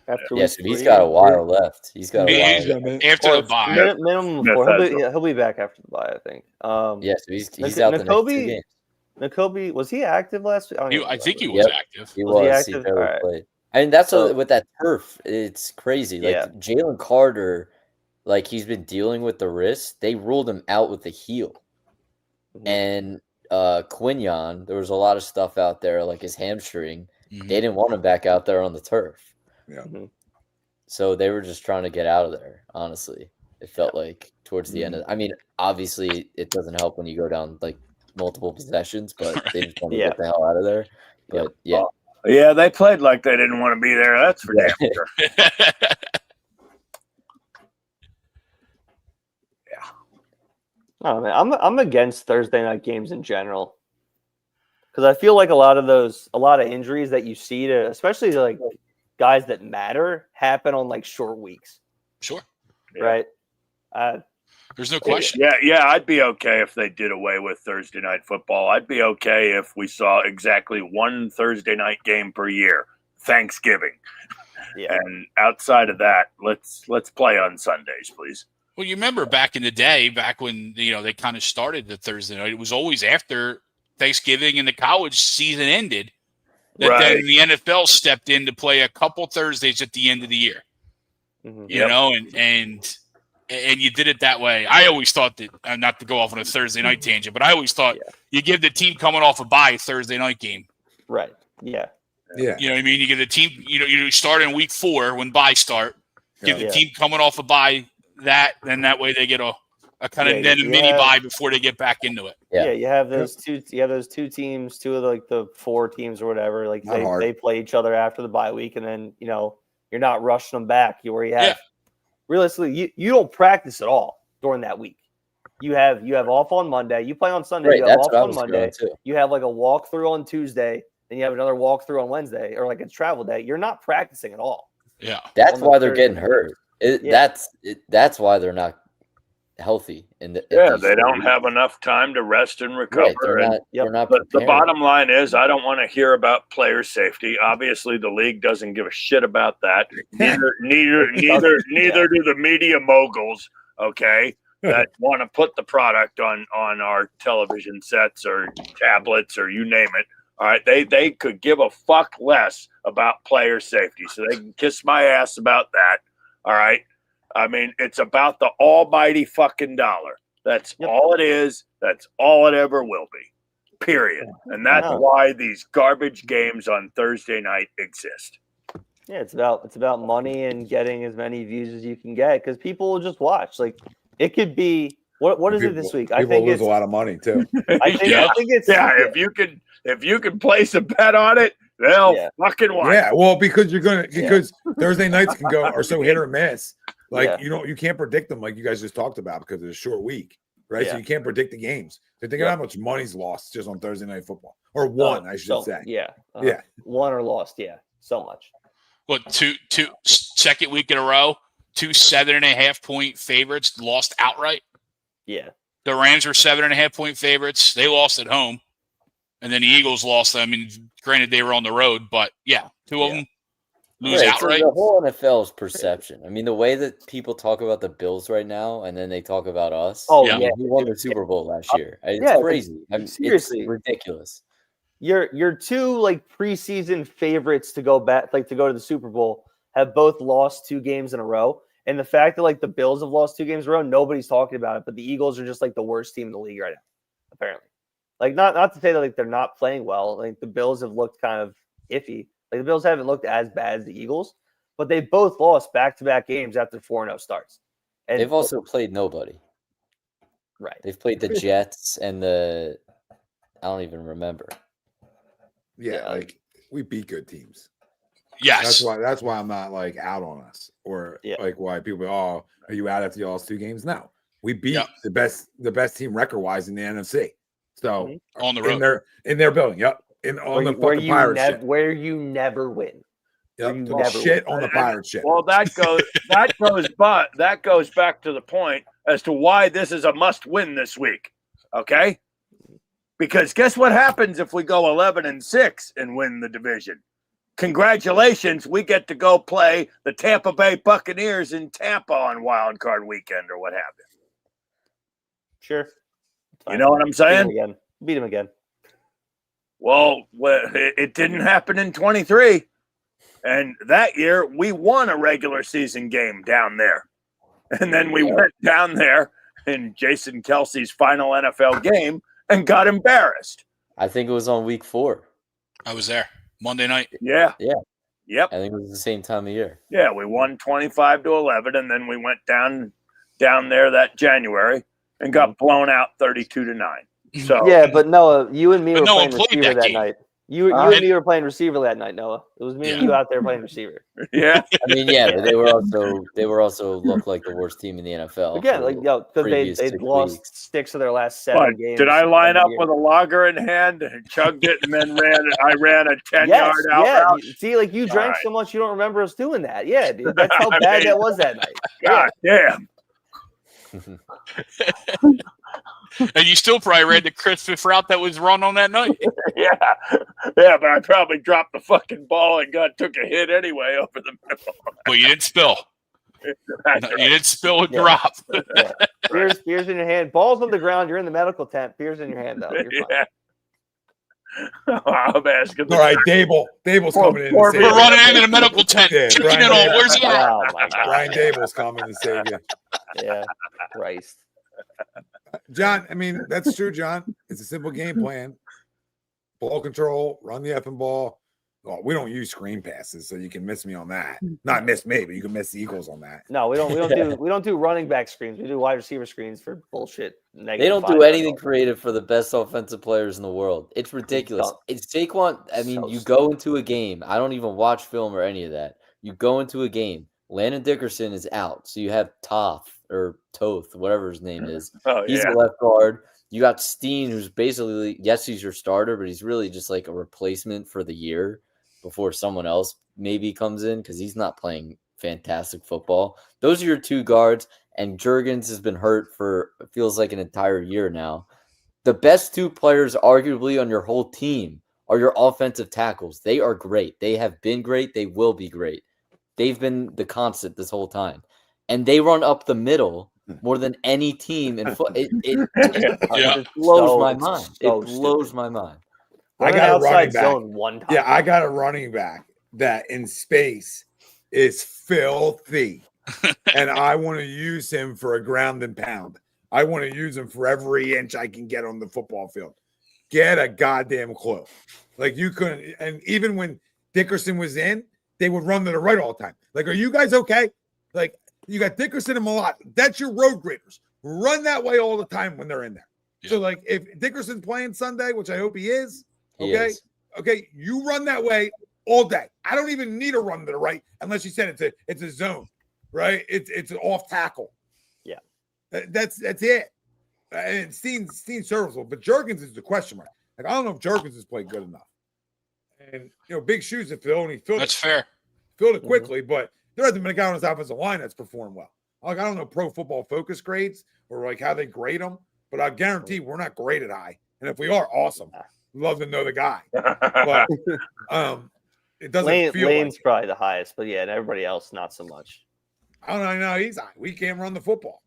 After Yeah, week so he's 3. got a while left. He's got a Yeah, while left. After the bye. Minimum Smith 4. has He'll be back after the bye, I think. Yeah, so he's out the next 2 games. Nakobe, was he active last week? I think he was active. He Was he was. He active? barely All right. played. And that's So- with that turf. It's crazy. Like Yeah. Jalen Carter, like he's been dealing with the wrist. They ruled him out with the heel. Mhm. And Quinyon, there was a lot of stuff out there, like his hamstring. Mhm. They didn't want him back out there on the turf. Yeah. Mhm. So they were just trying to get out of there, honestly. It felt like towards the end of I mean, obviously it doesn't help when you go down like multiple possessions, but they just want to Yeah. get the hell out of there. But yeah. Yeah, they played like they didn't want to be there. That's for Yeah. damn sure. Oh man, I'm against Thursday night games in general because I feel like a lot of injuries that you see to, especially to like guys that matter, happen on like short weeks, Sure. Yeah. right? There's no question. Yeah, I'd be okay if they did away with Thursday night football. I'd be okay if we saw exactly one Thursday night game per year, Thanksgiving. Yeah. And outside of that, let's play on Sundays, please. Well, you remember back in the day, back when they kind of started the Thursday night, it was always after Thanksgiving and the college season ended that Right. then the NFL stepped in to play a couple Thursdays at the end of the year. Mhm. You know, and you did it that way. I always thought that, not to go off on a Thursday night tangent, but I always thought you give the team coming off a bye a Thursday night game. Right. Yeah. Yeah. You know what I mean? You give the team, you start in week 4 when bye start. Give the Yeah. team coming off a bye then that way they get a kind of Yeah, mini bye before they get back into it. Yeah, you have those two. You have those two teams, two of the 4 teams or whatever. Like Not hard. they play each other after the bye week, and then you're not rushing them back. Where you have realistically, you don't practice at all during that week. You have off on Monday. You play on Sunday. Right, You have that's off what I on was Monday. going to. You have like a walkthrough on Tuesday, then you have another walkthrough on Wednesday, or like a travel day. You're not practicing at all. Yeah, That's On the why they're Thursday. getting hurt. That's why they're not healthy. They don't have enough time to rest and recover. Right, they're not The prepared. bottom line is, I don't want to hear about player safety. Obviously, the league doesn't give a shit about that. Neither do the media moguls. Okay, that want to put the product on our television sets or tablets or you name it. All right, they could give a fuck less about player safety, so they can kiss my ass about that. All right, I mean, it's about the almighty fucking dollar. That's all it is. That's all it ever will be. Period. And that's why these garbage games on Thursday night exist. Yeah, it's about money and getting as many views as you can get because people will just watch. Like it could be what is it this week? I People think lose it's a lot of money too. I think it's if you can place a bet on it, they'll fucking watch. Yeah, well, because Thursday nights are so hit or miss. Like you can't predict them like you guys just talked about because it's a short week, right? So you can't predict the games. So think of how much money's lost just on Thursday night football, or won, I should say. Won or lost, so much. What two second week in a row? 2 7.5 point favorites lost outright. Yeah, the Rams were 7.5 point favorites. They lost at home, and then the Eagles lost. I mean, granted they were on the road, but two of them lose outright. So the whole NFL is perception. I mean, the way that people talk about the Bills right now, and then they talk about us. Oh, I mean, we won the Super Bowl last year. It's crazy. Seriously, it's ridiculous. Your 2 like preseason favorites to go back, like to go to the Super Bowl, have both lost 2 games in a row. And the fact that like the Bills have lost 2 games in a row, nobody's talking about it. But the Eagles are just like the worst team in the league right now, apparently. Like not to say that like they're not playing well. Like the Bills have looked kind of iffy. Like the Bills haven't looked as bad as the Eagles, but they both lost back-to-back games after 4-0 starts. And they've also played nobody. Right. They've played the Jets and I don't even remember. Yeah, like we beat good teams. Yes. That's why I'm not like out on us or like why people are you out after y'all's 2 games? No. We beat the best team record-wise in the NFC. So on the road. In their building. Yep. On the fucking Pirate shit. Where you never win. Yep. Shit on the Pirate shit. Well, that goes back to the point as to why this is a must-win this week. Okay? Because guess what happens if we go 11-6 and win the division? Congratulations, we get to go play the Tampa Bay Buccaneers in Tampa on Wild Card Weekend or what have you. Sure. You know what I'm saying? Beat him again. Well, it didn't happen in 23. And that year, we won a regular season game down there. And then we went down there in Jason Kelsey's final NFL game and got embarrassed. I think it was on week 4. I was there Monday night. Yeah. Yep. I think it was the same time of year. Yeah, we won 25-11, and then we went down there that January and got blown out 32-9. So but Noah, you and me were playing receiver that game. night. You and me were playing receiver that night, Noah. It was me and you out there playing receiver. Yeah. I mean, but they were also looked like the worst team in the NFL. Again, because they lost 6 of their last 7 games. Did I line up with a lager in hand and chugged it and then I ran a 10-yard out route? See, like you drank so much you don't remember us doing that. Yeah, dude. That's how bad that was that night. God damn. And you still probably read the Christmas route that was run on that night. Yeah, but I probably dropped the fucking ball and took a hit anyway over the middle. But you didn't spill. That's You right. didn't spill a Yeah. drop. Yeah. Beers in your hand. Balls on the ground. You're in the medical tent. Beers in your hand, though. You're fine. Yeah. I'm asking. All right, Dable's coming in. To We're save We're you. running into the medical tent. Yeah, Checking Brian in on Dable. where's he at? Oh my god. Brian Dable's coming to save you. Yeah. Christ. John, I mean, that's true, John. It's a simple game plan. Ball control, run the effing ball. Well, we don't use screen passes, so you can miss me on that. Not miss me, but you can miss the Eagles on that. No, we don't do running back screens. We do wide receiver screens for bullshit. They don't do anything creative for the best offensive players in the world. It's ridiculous. Dumb. It's Saquon. I mean, So you stupid. go into a game. I don't even watch film or any of that. You go into a game. Landon Dickerson is out. So you have Toth, whatever his name is. Oh, He's yeah. the left guard. You got Steen, who's basically, yes, he's your starter, but he's really just like a replacement for the year before someone else maybe comes in because he's not playing fantastic football. Those are your two guards, and Juergens has been hurt for it feels like an entire year now. The best two players arguably on your whole team are your offensive tackles. They are great. They have been great. They will be great. They've been the constant this whole time. And they run up the middle more than any team in football. It blows my mind. It blows my mind. I got a running back. zone one time. Yeah, I got a running back that in space is filthy. And I want to use him for a ground and pound. I want to use him for every inch I can get on the football field. Get a goddamn clue. Like you couldn't, and even when Dickerson was in, they would run to the right all the time. Like, are you guys okay? Like, you got Dickerson and Malott. That's your road graders. Run that way all the time when they're in there. Yeah. So, like, if Dickerson's playing Sunday, which I hope he is, He okay, is. okay, you run that way all day. I don't even need a run to the right unless you said it's a zone, right? It's an off tackle. Yeah. That's it. And Steen's serviceable, but Juergens is the question mark. Like, I don't know if Juergens has played good enough. And big shoes to fill, and he filled That's fair. it quickly, but there hasn't been a guy on his offensive line that's performed well. Like, I don't know Pro Football Focus grades or like how they grade them, but I guarantee we're not graded high. And if we are, awesome. Love to know the guy. But it doesn't feel Lane's like probably the highest, but yeah, and everybody else not so much. I don't know. He's high. We can't run the football.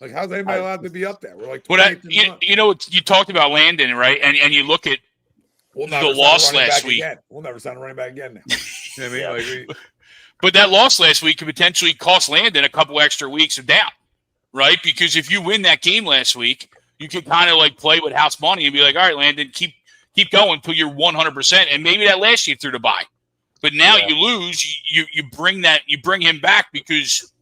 Like, how's anybody allowed to be up there? We're like, But 28th in the month. you talked about Landon, right? And you look at We'll the never sign a loss running last back week. again. We'll never sign a running back again now. You know what I mean? Like, But that loss last week could potentially cost Landon a couple extra weeks of down, right? Because if you win that game last week, you can kind of like play with house money and be like, all right, Landon, keep going until you're 100%. And maybe that lasts you through the bye. But now you lose, you bring him back because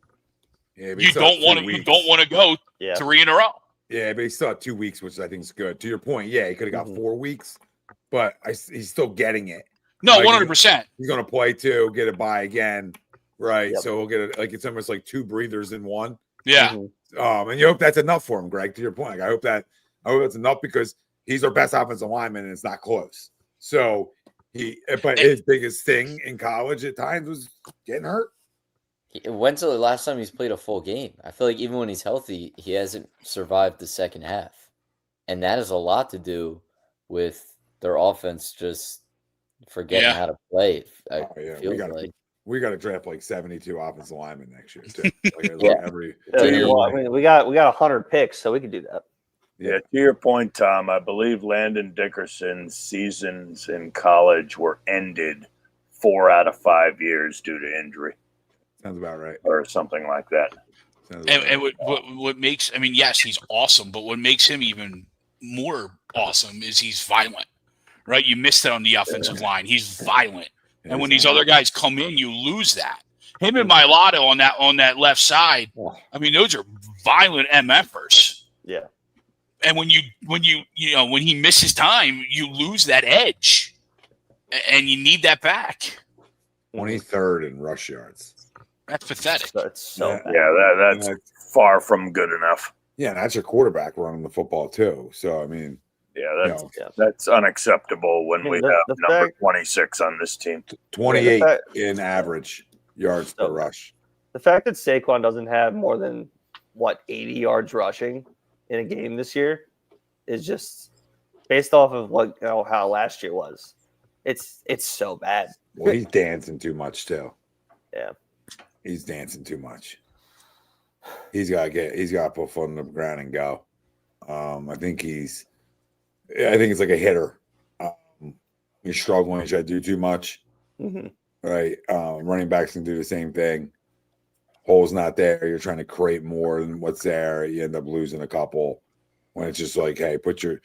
but you he still don't had 2 want to go Yeah. 3 in a row. Yeah, but he still had 2 weeks, which I think is good. To your point, yeah, he could have got 4 weeks, but he's still getting it. No, Like, 100%. He's going to play 2, get a bye again, right? Yep. So he'll get it. Like, it's almost like 2 breathers in one. Yeah. And you hope that's enough for him, Greg. To your point, like, I hope that's enough because he's our best offensive lineman, and it's not close. So but his biggest thing in college at times was getting hurt. When's the last time he's played a full game? I feel like even when he's healthy, he hasn't survived the second half. And that has a lot to do with their offense just forgetting how to play. We got to draft like 72 offensive linemen next year too. Like, We got 100 picks, so we could do that. Yeah, to your point, Tom, I believe Landon Dickerson's seasons in college were ended 4 out of 5 years due to injury. Sounds about right. Or something like that. And what makes, I mean, yes, he's awesome, but what makes him even more awesome is he's violent, right? You missed that on the offensive line. He's violent. And when these other guys come in, you lose that. Him and Mylato on that left side, I mean, those are violent MFers. Yeah. And when he misses time, you lose that edge. And you need that back. 23rd in rush yards. That's pathetic. That's so bad. Yeah, that's far from good enough. Yeah, and that's your quarterback running the football too. So I mean, that's unacceptable when we have number 26 on this team. 28 in average yards per rush. The fact that Saquon doesn't have more than 80 yards rushing in a game this year is just based off of how last year was. It's so bad. Well, he's dancing too much too. Yeah. He's dancing too much. He's got to put foot on the ground and go. I think it's like a hitter. You're struggling, you try to do too much. Mm-hmm. Right. Running backs can do the same thing. Hole's not there. You're trying to create more than what's there. You end up losing a couple when it's just like, hey, put your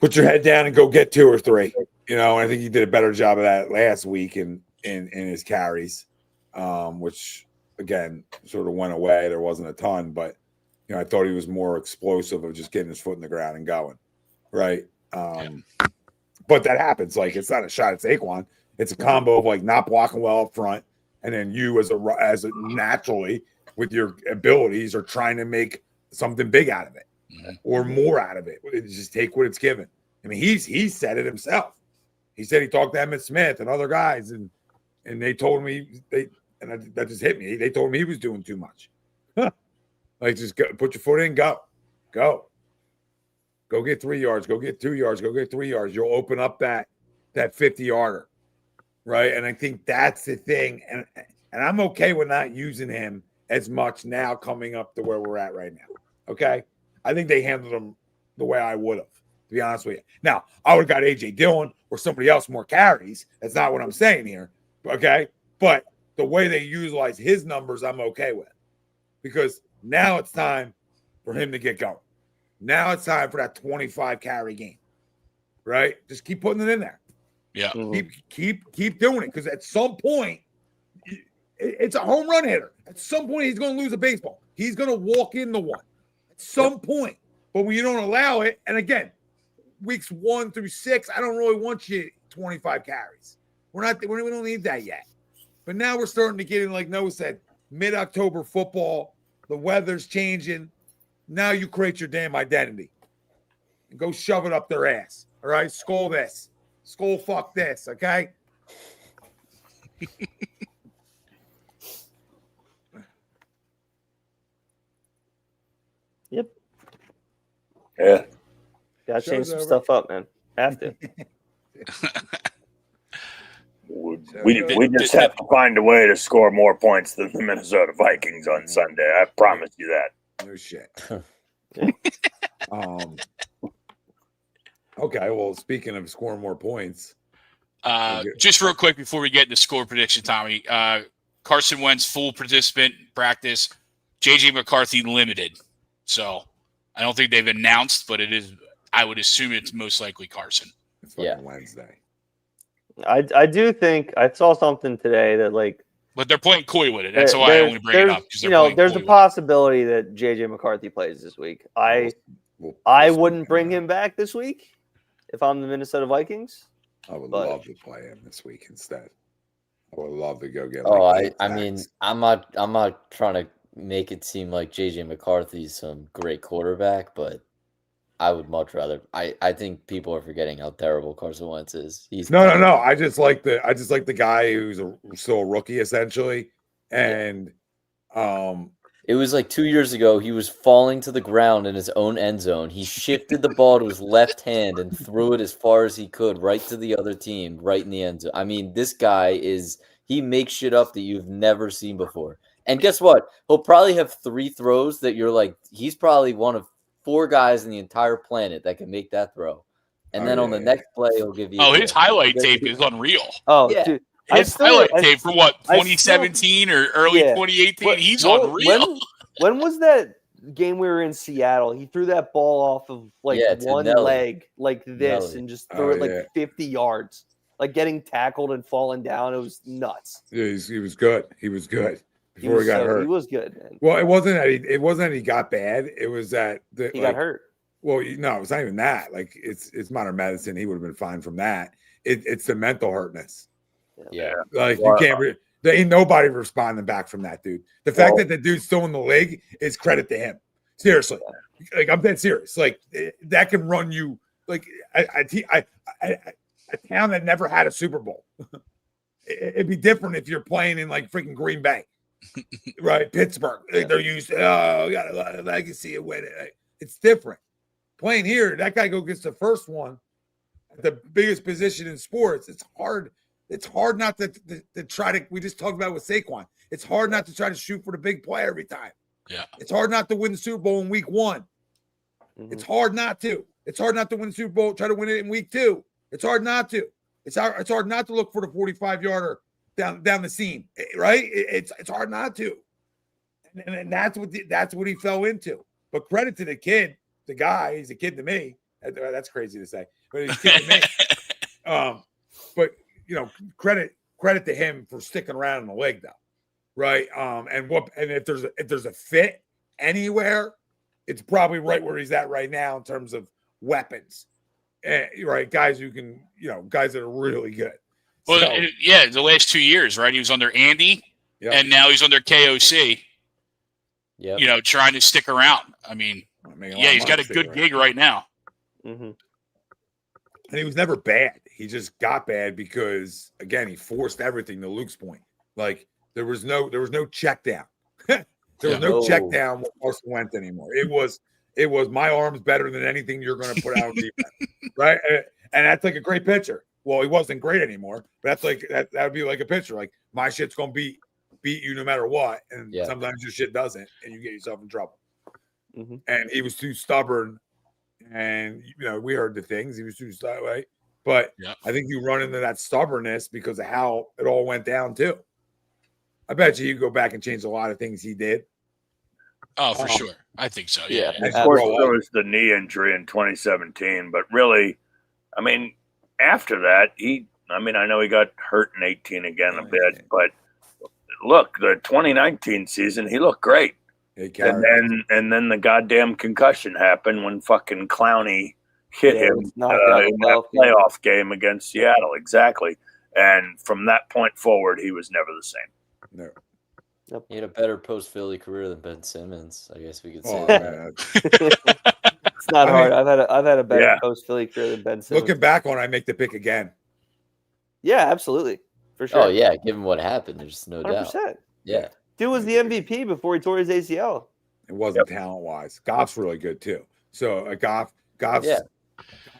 head down and go get 2 or 3. And I think he did a better job of that last week in his carries, which again sort of went away. There wasn't a ton, but I thought he was more explosive of just getting his foot in the ground and going. Right. But that happens. Like, it's not a shot at Saquon. It's a combo of like not blocking well up front, and then you as a naturally with your abilities are trying to make something big out of it or more out of it. Just take what it's given. I mean, he said it himself. He said he talked to Emmitt Smith and other guys, and they told me that just hit me. They told me he was doing too much. Like, just put your foot in, go get 3 yards, go get 2 yards, go get 3 yards. You'll open up that 50-yarder. Right. And I think that's the thing. And I'm okay with not using him as much now coming up to where we're at right now. Okay. I think they handled him the way I would have, to be honest with you. Now, I would have got AJ Dillon or somebody else more carries. That's not what I'm saying here. Okay. But the way they utilize his numbers, I'm okay with. Because now it's time for him to get going. Now it's time for that 25 carry game. Right. Just keep putting it in there. Yeah. Keep doing it, because at some point it's a home run hitter. At some point he's going to lose a baseball. He's going to walk into one at some point. But when you don't allow it, and again, weeks 1 through 6, I don't really want you 25 carries. We don't need that yet. But now we're starting to get in, like Noah said, mid-October football. The weather's changing. Now you create your damn identity and go shove it up their ass. All right, skull this. Skull fuck this, okay? Yep. Yeah. Gotta change some stuff up, man. Have to. We just have to find a way to score more points than the Minnesota Vikings on Sunday. I promise you that. No shit. Okay, well, speaking of scoring more points. Just real quick before we get into score prediction, Tommy. Carson Wentz, full participant practice. J.J. McCarthy, limited. So I don't think they've announced, but it is. I would assume it's most likely Carson. It's Wednesday. I do think I saw something today that, like, but they're playing coy with it. That's why I only bring it up. There's a possibility that J.J. McCarthy plays this week. I wouldn't bring him back this week if I'm the Minnesota Vikings. I would love to play him this week instead. I would love to go get. I mean, I'm not trying to make it seem like J.J. McCarthy's some great quarterback, but I would much rather. I think people are forgetting how terrible Carson Wentz is. No. I just like the guy who's still a rookie essentially, and it was like 2 years ago. He was falling to the ground in his own end zone. He shifted the ball to his left hand and threw it as far as he could, right to the other team, right in the end zone. I mean, this guy he makes shit up that you've never seen before. And guess what? He'll probably have 3 throws that you're like, he's probably one of 4 guys in the entire planet that can make that throw. And then on the next play, he'll give you. His highlight tape is unreal. Oh, yeah. Dude. His highlight tape for what, 2017 or early 2018? He's unreal. When was that game we were in Seattle? He threw that ball off of one leg like this and just threw it 50 yards. Like getting tackled and falling down. It was nuts. Yeah, he was good. He was good before he got hurt. He was good, man. Well, it wasn't that he got bad. It was that he got hurt. Well, no, it's not even that. Like it's modern medicine. He would have been fine from that. It's the mental hurtness. Yeah. Like you can't. There ain't nobody responding back from that dude. The fact that the dude's still in the league is credit to him. Seriously, like I'm dead serious. Like that can run you like a town that never had a Super Bowl. It'd be different if you're playing in like freaking Green Bay. right? Pittsburgh, they're used to, we got a lot of legacy of winning. It's different. Playing here, that guy gets the first one at the biggest position in sports. It's hard. It's hard not to try to. We just talked about with Saquon. It's hard not to try to shoot for the big play every time. Yeah. It's hard not to win the Super Bowl in week 1. Mhm. It's hard not to. It's hard not to win the Super Bowl. Try to win it in week 2. It's hard not to. It's hard not to look for the 45-yarder down the seam. Right? It's hard not to. And that's what he fell into. But credit to the kid. The guy, he's a kid to me. That's crazy to say, but he's a kid to me. But credit to him for sticking around in the league, though, right? And if there's a fit anywhere, it's probably right where he's at right now in terms of weapons, right? Guys who can, guys that are really good. Well, the last 2 years, right? He was under Andy, and now he's under KOC. Yeah, trying to stick around. I mean, he's got a good gig right now. Mm-hmm. And he was never bad. He just got bad because, again, he forced everything to Luke's point. Like there was no check down. There was no check down with Carson Wentz anymore. It was my arm's better than anything you're going to put out on defense, right? And that's like a great pitcher. Well, he wasn't great anymore. But that's like that would be like a pitcher. Like my shit's going to beat you no matter what, and sometimes your shit doesn't, and you get yourself in trouble. Mm-hmm. And he was too stubborn, and we heard the things. He was too stubborn, right? But I think you run into that stubbornness because of how it all went down too. I bet you go back and change a lot of things he did. Oh, for sure. I think so. Yeah. Of course, there was the knee injury in 2017, but really, I mean, after that, I know he got hurt in 18 again a bit, but look, the 2019 season, he looked great. And then the goddamn concussion happened when fucking Clowney hit him in that playoff game against Seattle. Exactly. And from that point forward, he was never the same. No. Yep. He had a better post-Philly career than Ben Simmons, I guess we could say that. It's not hard. I've had a better post-Philly career than Ben Simmons. Looking back on it, I make the pick again. Yeah, absolutely. For sure. Oh, yeah. Given what happened, there's no 100%. doubt. Yeah. Dude was the MVP before he tore his ACL. It wasn't talent-wise. Goff's really good, too. So Goff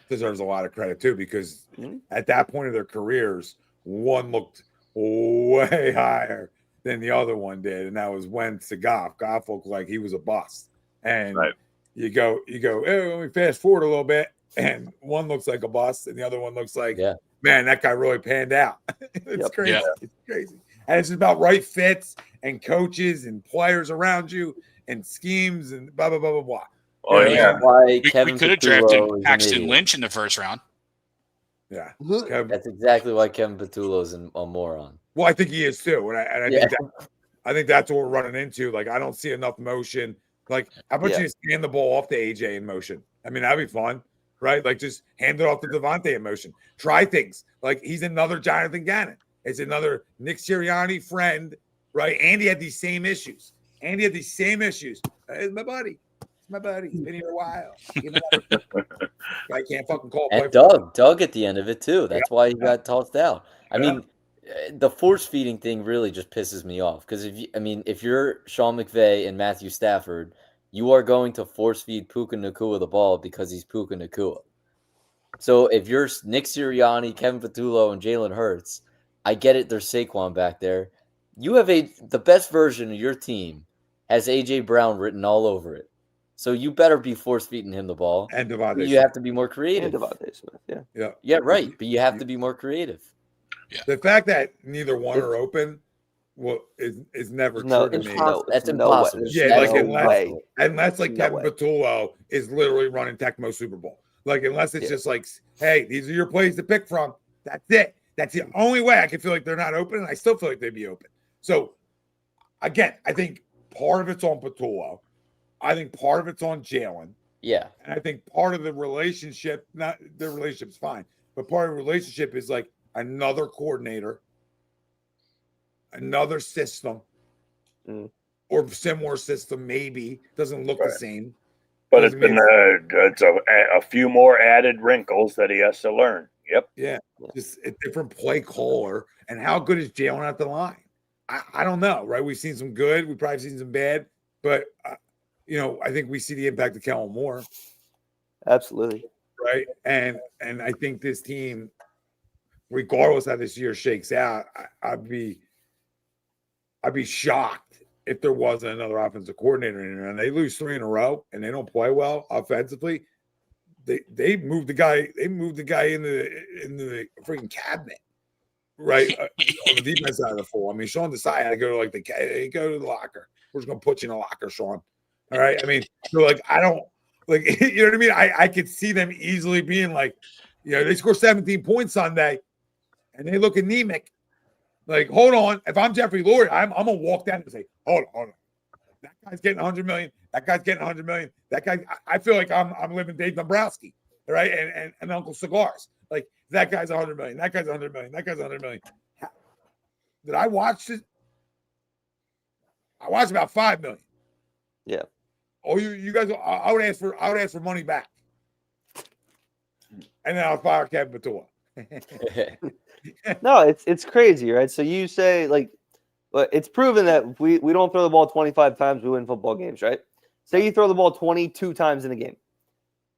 deserves a lot of credit, too, because at that point of their careers, one looked way higher than the other one did, and that was Wentz to Goff. Goff looked like he was a bust. And you go, hey, let me fast forward a little bit, and one looks like a bust, and the other one looks like, man, that guy really panned out. It's crazy. Yeah. It's crazy. And it's just about right fits and coaches and players around you and schemes and blah, blah, blah, blah, blah. Oh, yeah. We could have drafted Paxton Lynch in the first round. Yeah. That's exactly why Kevin Patullo's a moron. Well, I think he is too. And I think that's what we're running into. Like, I don't see enough motion. Like, how about you just hand the ball off to AJ in motion? I mean, that'd be fun, right? Like, just hand it off to Devontae in motion. Try things. Like, he's another Jonathan Gannon. It's another Nick Sirianni friend, right? Andy had these same issues. It's my buddy. He's been here a while. I can't fucking call. And Doug at the end of it too. That's why he got tossed out. I mean, the force feeding thing really just pisses me off because if you're Sean McVay and Matthew Stafford, you are going to force feed Puka Nacua the ball because he's Puka Nacua. So if you're Nick Sirianni, Kevin Patullo, and Jalen Hurts, I get it. There's Saquon back there. You have the best version of your team has AJ Brown written all over it. So you better be force feeding him the ball. And Devontae. You have to be more creative. And Devontae Smith, Yeah, right. But you have to be more creative. Yeah. The fact that neither one are open is never true to me. That's impossible. Unless Kevin Patullo is literally running Tecmo Super Bowl. Like, unless it's just like, hey, these are your plays to pick from. That's it. That's the only way I can feel like they're not open, and I still feel like they'd be open. So, again, I think part of it's on Patullo. I think part of it's on Jalen. Yeah. And I think part of the relationship, not the relationship's fine, but part of the relationship is like another coordinator, another system, or similar system, maybe. Doesn't look the same. But it's been it's a few more added wrinkles that he has to learn. Yep. Yeah. Just a different play caller. And how good is Jalen at the line? I don't know, right? We've seen some good, we've probably seen some bad, but I think we see the impact of Kellen Moore, Absolutely. right? And I think this team, regardless how this year shakes out, I'd be shocked if there wasn't another offensive coordinator in there and they lose 3 in a row and they don't play well offensively. They moved the guy in the freaking cabinet, right? On the defense side of the floor. I mean, Sean Desai had to go to go to the locker. We're just gonna put you in a locker, Sean. All right. I mean, so I don't you know what I mean? I could see them easily being they score 17 points Sunday and they look anemic. Hold on. If I'm Jeffrey Lurie, I'm gonna walk down and say, hold on. That guy's getting 100 million. That guy's getting 100 million. That guy, I feel like I'm living Dave Dombrowski, right? And Uncle Cigars. That guy's 100 million. That guy's 100 million. That guy's 100 million. Did I watch it? I watched about 5 million. Yeah. Oh, you guys, I would ask for money back. And then I'll fire Kevin Patua. No, it's crazy, right? So you say but it's proven that if we don't throw the ball 25 times, we win football games, right? Say you throw the ball 22 times in a game.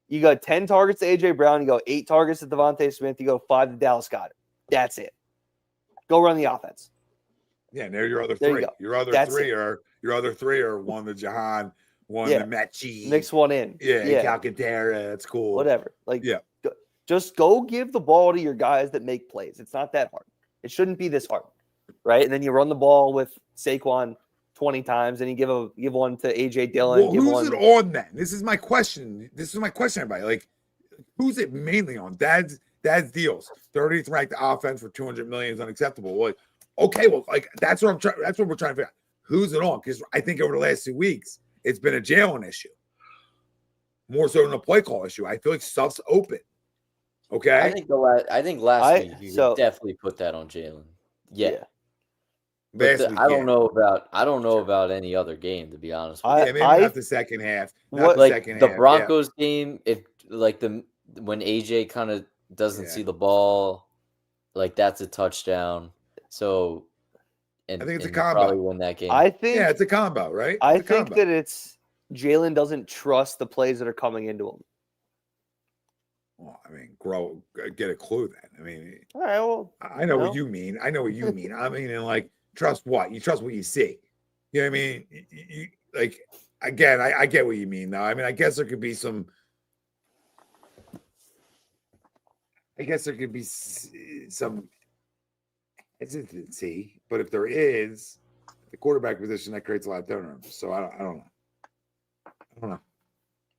You got 10 targets to A.J. Brown. You go 8 targets to Devontae Smith. You go 5 to Dallas Goedert. That's it. Go run the offense. Yeah, and they're your other There you three. go. Your other three are one to Jahan, one to Mechie. Mix one in. Yeah. Alcantara. That's cool. Whatever. Just go give the ball to your guys that make plays. It's not that hard. It shouldn't be this hard, right? And then you run the ball with Saquon 20 times, and you give one to A.J. Dillon. Well, who's it on then? This is my question. Everybody. Who's it mainly on? Dad's deals. 30th ranked offense for 200 million is unacceptable. Okay, that's what we're trying to figure out. Who's it on? Because I think over the last 2 weeks, it's been a Jalen issue. More so than a play call issue. I feel like stuff's open. Okay. I think last week you could definitely put that on Jalen. Yeah. I don't know about any other game, to be honest with you. Maybe not the second half. The Broncos game, when AJ kind of doesn't see the ball, that's a touchdown. So I think it's a combo. Probably win that game. It's a combo, right? I think that it's Jalen doesn't trust the plays that are coming into him. Well, I mean, get a clue then. I mean, all right, well, I know what you mean. I mean, trust what? You trust what you see. You know what I mean? Again, I get what you mean, though. I mean, I guess there could be some hesitancy, but if there is, the quarterback position, that creates a lot of turnovers. So I don't know.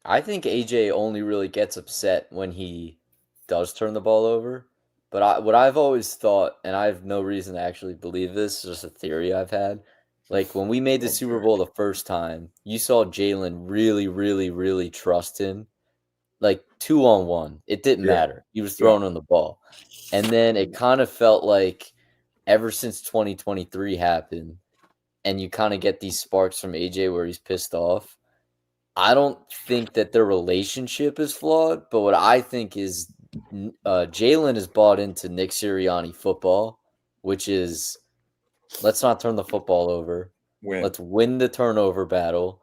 I think AJ only really gets upset when he does turn the ball over. But what I've always thought, and I have no reason to actually believe this, it's just a theory I've had. When we made the Super Bowl the first time, you saw Jalen really, really, really trust him. 2-on-1. It didn't matter. He was throwing him the ball. And then it kind of felt like ever since 2023 happened, and you kind of get these sparks from AJ where he's pissed off. I don't think that their relationship is flawed, but what I think is Jalen is bought into Nick Sirianni football, which is let's not turn the football over. Let's win the turnover battle.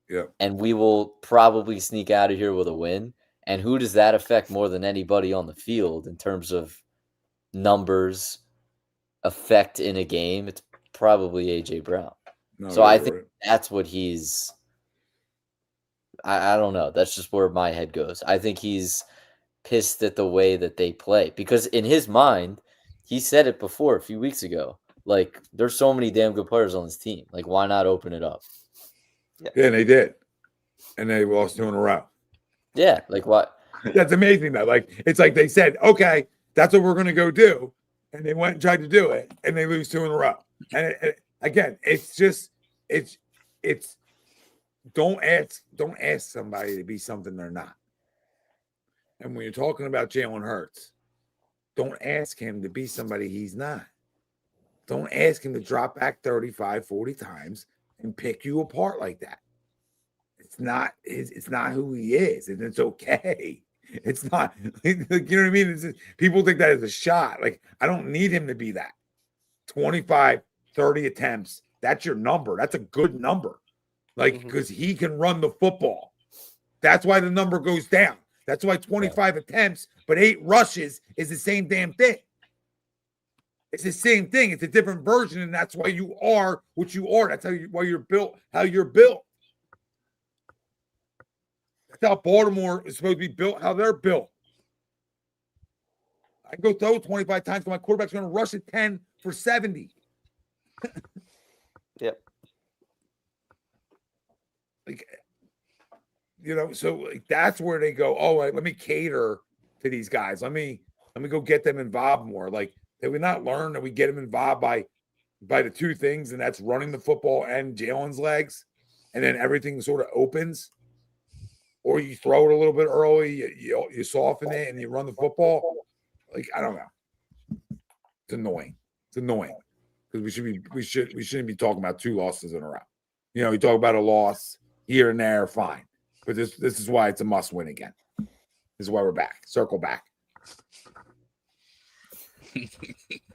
Yeah. And we will probably sneak out of here with a win. And who does that affect more than anybody on the field in terms of numbers, effect in a game? It's probably A.J. Brown. So I think that's what he's I don't know. That's just where my head goes. I think he's pissed at the way that they play because in his mind, he said it before a few weeks ago. There's so many damn good players on this team. Why not open it up? Yeah, and they did. And they lost 2 in a row. Yeah, what? That's amazing, though. It's like they said, okay, that's what we're going to go do. And they went and tried to do it, and they lose 2 in a row. And again, it's don't ask somebody to be something they're not. And when you're talking about Jalen Hurts, don't ask him to be somebody he's not. Don't ask him to drop back 35, 40 times and pick you apart like that. It's not who he is, and it's okay. It's not, you know what I mean? People think that is a shot. I don't need him to be that. 25, 30 attempts. That's your number. That's a good number. Like, because he can run the football. That's why the number goes down. That's why 25 attempts, but 8 rushes is the same damn thing. It's the same thing. It's a different version, and that's why you are what you are. That's why you're built how you're built. That's how Baltimore is supposed to be built, how they're built. I can go throw 25 times, but my quarterback's going to rush it 10 for 70. Yep. Like, so like that's where they go, oh, let me cater to these guys. Let me go get them involved more. Like, did we not learn that we get them involved by the two things, and that's running the football and Jalen's legs, and then everything sort of opens? Or you throw it a little bit early, you soften it, and you run the football. Like, I don't know. It's annoying. It's annoying because we shouldn't be talking about 2 losses in a row. You talk about a loss here and there, fine. But this is why it's a must win again. This is why we're back. Circle back.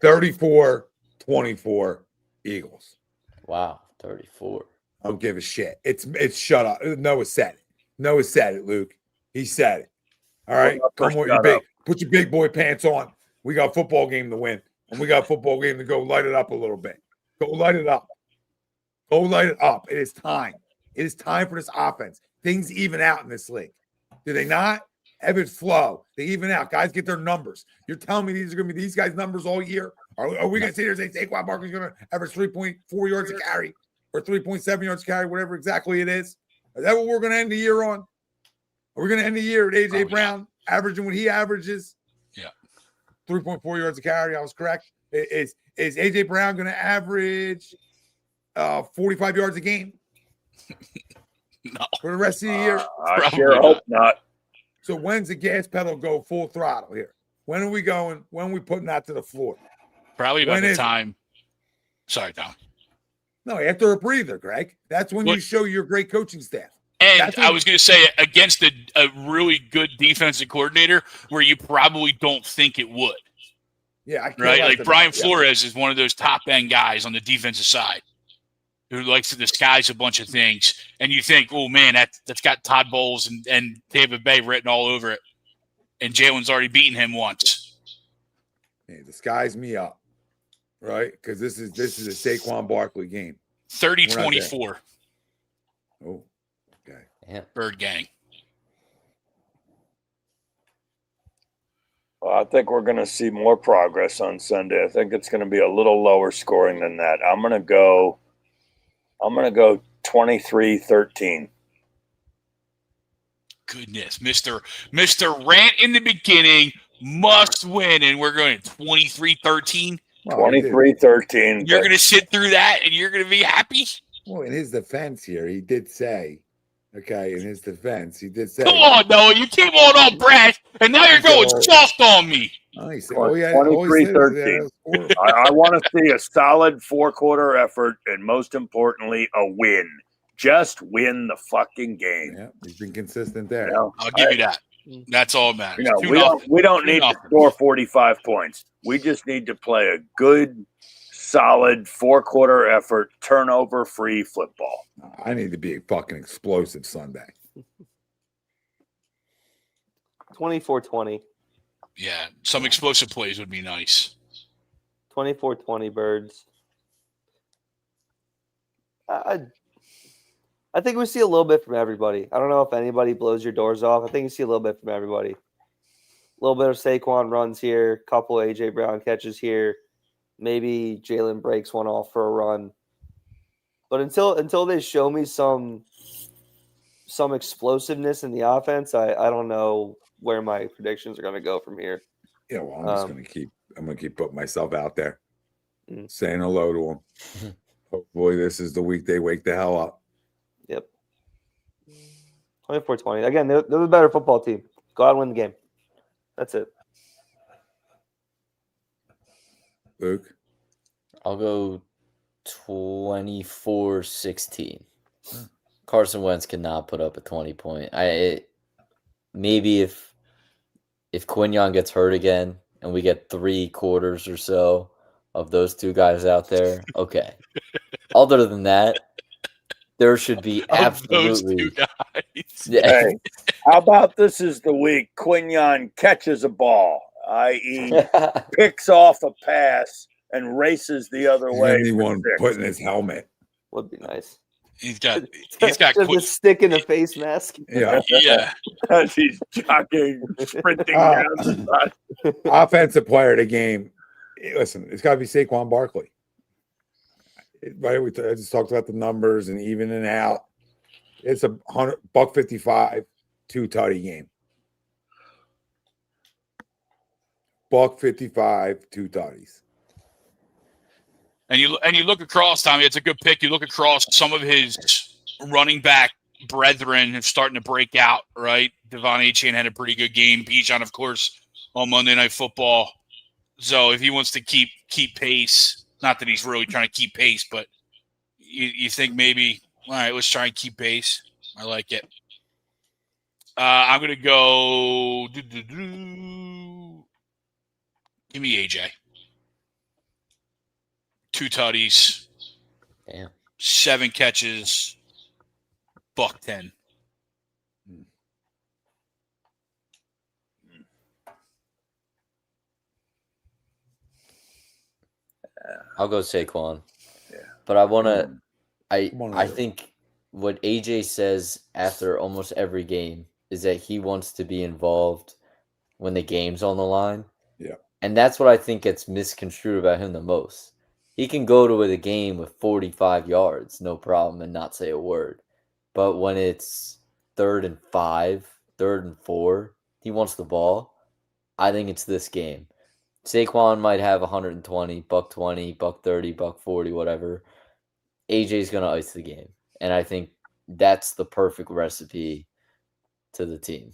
34-24 Eagles. Wow, 34. I don't give a shit. It's shut up. Noah said it. Noah said it, Luke. He said it. All right. Come on, put your big boy pants on. We got a football game to win. And we got a football game to go light it up a little bit. Go light it up. Go light it up. It is time. It is time for this offense. Things even out in this league. Do they not? Ebb and flow. They even out. Guys get their numbers. You're telling me these are going to be these guys' numbers all year? Are we going to sit here and say Saquon Barkley's going to average 3.4 yards a carry or 3.7 yards a carry, whatever exactly it is? Is that what we're going to end the year on? Are we going to end the year with A.J. Brown averaging what he averages? Yeah. 3.4 yards a carry. I was correct. Is A.J. Brown going to average 45 yards a game? No. For the rest of the year? I sure hope not. So when's the gas pedal go full throttle here? When are we going? When are we putting that to the floor? Probably about the time. Sorry, Tom. No, after a breather, Greg. That's when you show your great coaching staff. And I was going to say, against a really good defensive coordinator where you probably don't think it would. Yeah. Right? Like Brian Flores is one of those top-end guys on the defensive side who likes to disguise a bunch of things. And you think, oh, man, that's got Todd Bowles and David Bay written all over it. And Jalen's already beaten him once. Hey, disguise me up, right? Because this is a Saquon Barkley game. 30-24. Oh, okay. Yeah. Bird Gang. Well, I think we're going to see more progress on Sunday. I think it's going to be a little lower scoring than that. I'm going to go 23-13. Goodness, Mr. Rant in the beginning must win, and we're going 23-13. 23-13. You're going to sit through that, and you're going to be happy? Well, in his defense here, he did say, come on, Noah, you came on all brash, and now you're going soft on me. Oh, he said, 23-13. I want to see a solid 4-quarter effort, and most importantly, a win. Just win the fucking game. Yeah, he's been consistent there. I'll give you that. That's all that matters. We don't need to score 45 points. We just need to play a good, solid 4-quarter effort, turnover-free football. I need to be fucking explosive Sunday. 24-20. Yeah, some explosive plays would be nice. 24-20 Birds. I think we see a little bit from everybody. I don't know if anybody blows your doors off. I think you see a little bit from everybody. A little bit of Saquon runs here, a couple of A.J. Brown catches here. Maybe Jalen breaks one off for a run. But until they show me some explosiveness in the offense, I don't know where my predictions are going to go from here. Yeah, well, I'm just going to keep putting myself out there, saying hello to them. Hopefully this is the week they wake the hell up. Yep. 24-20. Again, they're the better football team. Go out and win the game. That's it. Luke? I'll go 24-16. Carson Wentz cannot put up a 20-point. Maybe if Quinyon gets hurt again and we get 3 quarters or so of those two guys out there, okay. Other than that, there should be Of those two absolutely. guys. Yeah. Hey, how about this is the week Quignon catches a ball, i.e., picks off a pass and races the other He's way. gonna need for one 6. put in his helmet. Would be nice. He's got Just a stick in the face mask. Yeah. yeah. As he's jogging, sprinting down the side. Offensive player of the game. Listen, it's got to be Saquon Barkley. Right, I just talked about the numbers and even and out. It's $155, 2-tutty game. $155, 2 tutties. And you look across, Tommy, it's a good pick. You look across some of his running back brethren are starting to break out, right? Devon Achane had a pretty good game. Bijan, of course, on Monday Night Football. So if he wants to keep pace, not that he's really trying to keep pace, but you think maybe, all right, let's try and keep pace. I like it. I'm going to go give me AJ. 2 tutties. Damn. 7 catches. $110. I'll go Saquon. Yeah. But I want to. Come on, I Ray. think what AJ says after almost every game is that he wants to be involved when the game's on the line. Yeah. And that's what I think gets misconstrued about him the most. He can go to the game with 45 yards, no problem, and not say a word. But when it's 3rd and 5, 3rd and 4, he wants the ball. I think it's this game. Saquon might have 120, $120, $130, $140, whatever. AJ's going to ice the game. And I think that's the perfect recipe to the team.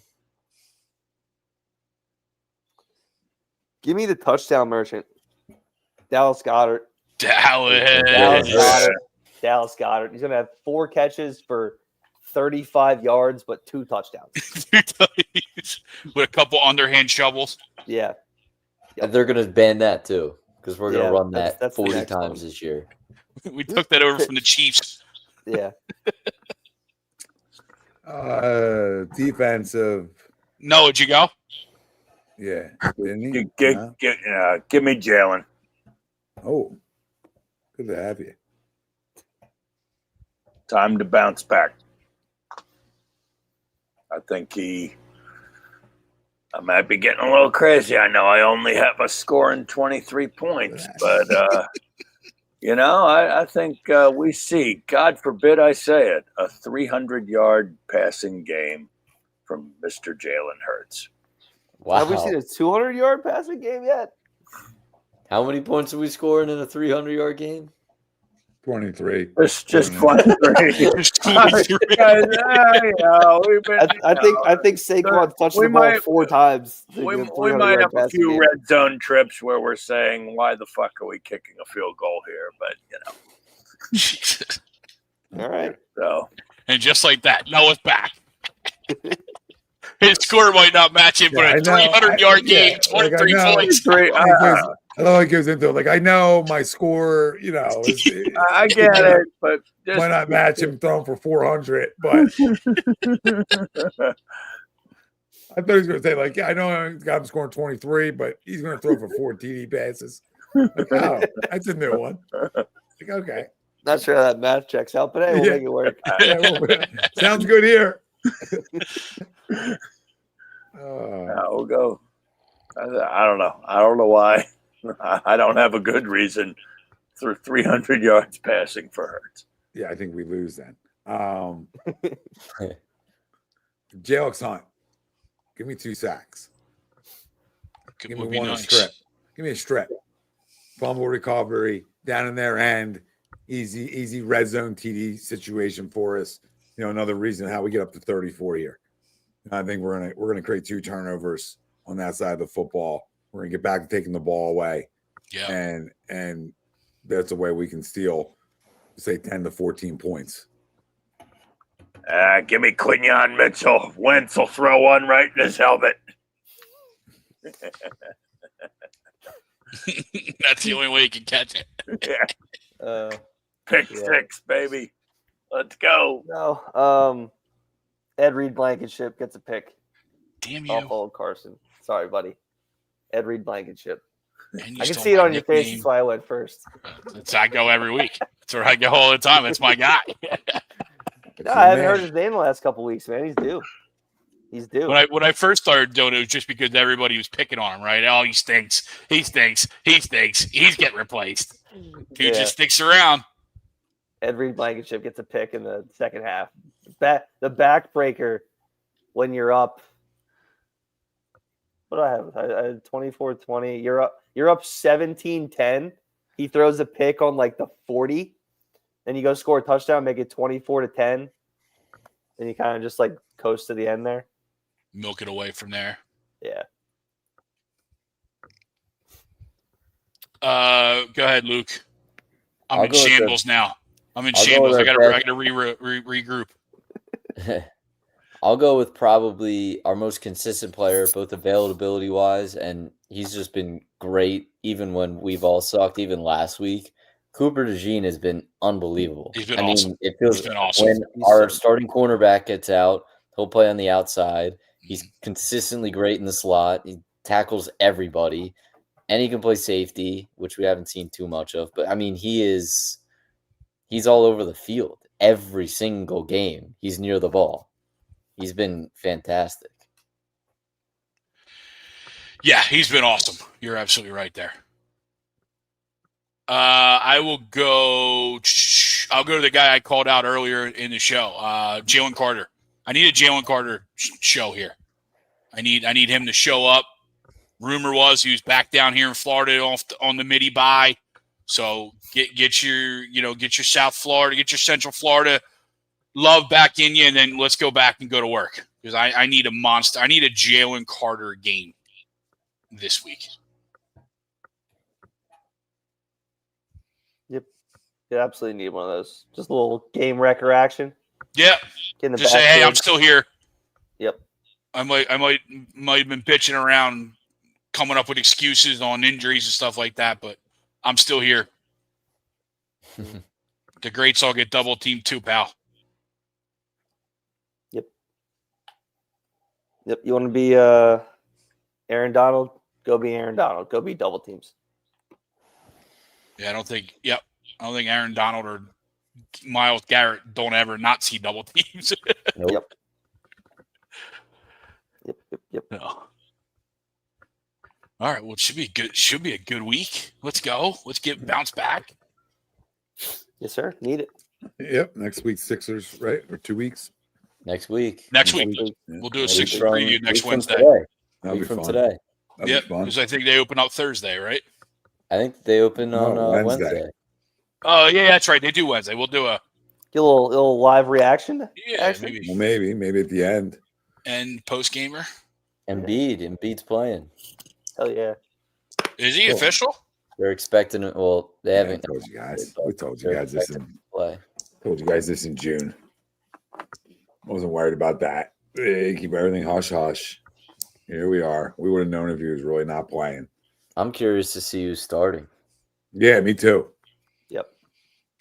Give me the touchdown merchant. Dallas Goedert. Dallas. Dallas Goedert. He's going to have 4 catches for 35 yards, but 2 touchdowns. 2 tutties with a couple underhand shovels. Yeah. And they're going to ban that too because we're going to run that's that the 40 next times one. this year. We took that over from the Chiefs. Yeah. Defensive. No, would you go? Yeah. Didn't he? Give me Jalen. Oh, good to have you. Time to bounce back. I think I might be getting a little crazy. I know I only have a scoring 23 points, but I think we see, God forbid I say it, a 300-yard passing game from Mr. Jalen Hurts. Wow. Have we seen a 200-yard passing game yet? How many points are we scoring in a 300-yard game? 23. Just 23. I think Saquon touched the ball 4 times. We might have a few red zone trips where we're saying, why the fuck are we kicking a field goal here? But, All right. So. And just like that, Noah's back. His score might not match it, but a 300-yard game, 23 points. I know it goes into it. Like, I know my score, I get it, but why not match him throwing for 400? But I thought he was going to say, like, yeah, I know I got him scoring 23, but he's going to throw for 4 TD passes. Like, oh, that's a new one. Like, okay. Not sure how that math checks out, but hey, we'll make it work. Sounds good here. We'll go. I don't know. I don't know why. I don't have a good reason for 300 yards passing for Hurts. Yeah, I think we lose then. Jalen Hunt, give me 2 sacks. Give me one strip. Give me a strip. Fumble recovery down in their end. Easy red zone TD situation for us. Another reason how we get up to 34 here. I think we're gonna create 2 turnovers on that side of the football. We're gonna get back to taking the ball away. Yeah. And that's a way we can steal, say, 10 to 14 points. Give me Quignon Mitchell. Wentz will throw one right in his helmet. That's the only way you can catch it. Yeah. Pick Yeah. 6, baby. Let's go. No. Ed Reed Blankenship gets a pick Damn off you. old Carson. Sorry, buddy. Ed Reed Blankenship. And you I can stole see it my on your face. nickname. That's why I went first. I go every week. That's where I go all the time. That's my guy. No, I haven't heard his name the last couple weeks, man. He's due. He's due. When I first started doing it, it was just because everybody was picking on him, right? Oh, he stinks. He stinks. He stinks. He's getting replaced. Dude just sticks around. Ed Reed Blankenship gets a pick in the second half. The backbreaker when you're up. What do I have? I had 24-20. You're up 17-10. He throws a pick on like the 40. Then you go score a touchdown, make it 24-10. And you kind of just like coast to the end there. Milk it away from there. Yeah. Go ahead, Luke. I'm in shambles now. I'm in I'll go shambles. with I our gotta regroup. I'll go with probably our most consistent player, both availability wise, and he's just been great even when we've all sucked, even last week. Cooper DeJean has been unbelievable. He's been awesome. It feels He's been awesome. when our starting cornerback gets out, he'll play on the outside. He's consistently great in the slot. He tackles everybody, and he can play safety, which we haven't seen too much of. But I mean, he's all over the field every single game. He's near the ball. He's been fantastic. Yeah, he's been awesome. You're absolutely right there. I'll go to the guy I called out earlier in the show, Jalen Carter. I need a Jalen Carter show here. I need him to show up. Rumor was he was back down here in Florida on the midi bye. So get your South Florida, get your Central Florida love back in you, and then let's go back and go to work because I need a monster. I need a Jalen Carter game this week. Yep. You absolutely need one of those. Just a little game wrecker action. Yeah. Just say, hey, I'm still here. Yep. I might have been bitching around, coming up with excuses on injuries and stuff like that, but I'm still here. The greats all get double teamed too, pal. Yep. You want to be Aaron Donald? Go be Aaron Donald. Go be double teams. Yeah, I don't think Aaron Donald or Myles Garrett don't ever not see double teams. Nope. Yep. No. All right. Well, it should be a good week. Let's go. Let's bounce back. Yes, sir. Need it. Yep. Next week, Sixers, right? Or 2 weeks? Next week. We'll do a Sixers preview next Wednesday. That'll be From fun. today. Yeah, because I think they open up Thursday, right? I think they open on Wednesday. Wednesday. Oh, yeah, that's right. They do Wednesday. We'll do a Get a little live reaction. maybe Well, maybe at the end. and post gamer. Embiid's playing. Hell yeah. Is he official? They're expecting it. Well, they haven't. I told you guys. We told you They're guys this expecting in to play. June. Wasn't worried about that. They keep everything hush hush. Here we are. We would have known if he was really not playing. I'm curious to see who's starting. Yeah, me too. Yep.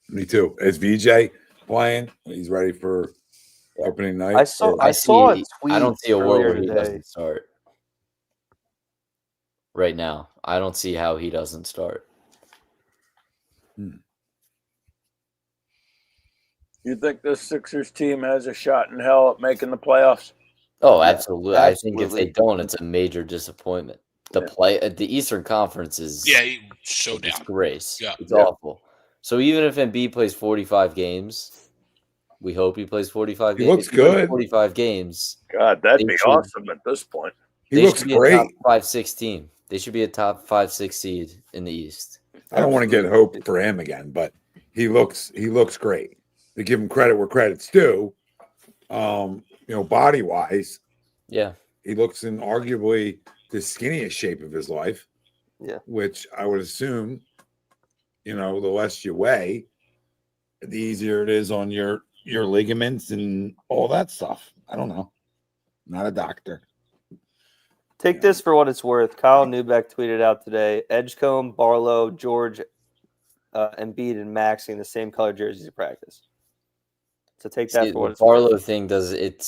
Me too. Is VJ playing? He's ready for opening night. I saw a tweet. I don't see a world earlier where he today. doesn't start. Right now, I don't see how he doesn't start. You think this Sixers team has a shot in hell at making the playoffs? Oh, absolutely. I think if absolutely. they don't, it's a major disappointment. The Eastern Conference is so a down. disgrace. Yeah. It's awful. So even if Embiid plays 45 games, we hope he plays 45 He games. looks If plays good. 45 games. God, that'd They be should- awesome at this point. He looks should be a great. top 5-6 team. They should be a top 5-6 seed in the East. I don't want to get hope for him again, but he looks great. To give him credit where credit's due, body wise, Yeah. he looks in arguably the skinniest shape of his life. Yeah. Which I would assume, the less you weigh, the easier it is on your ligaments and all that stuff. I don't know. Not a doctor. Take this for what it's worth. Kyle Newbeck tweeted out today: Edgecombe, Barlow, George, Embiid, and Maxey in the same color jerseys at practice. So take that for what the it's worth. Barlow thing does it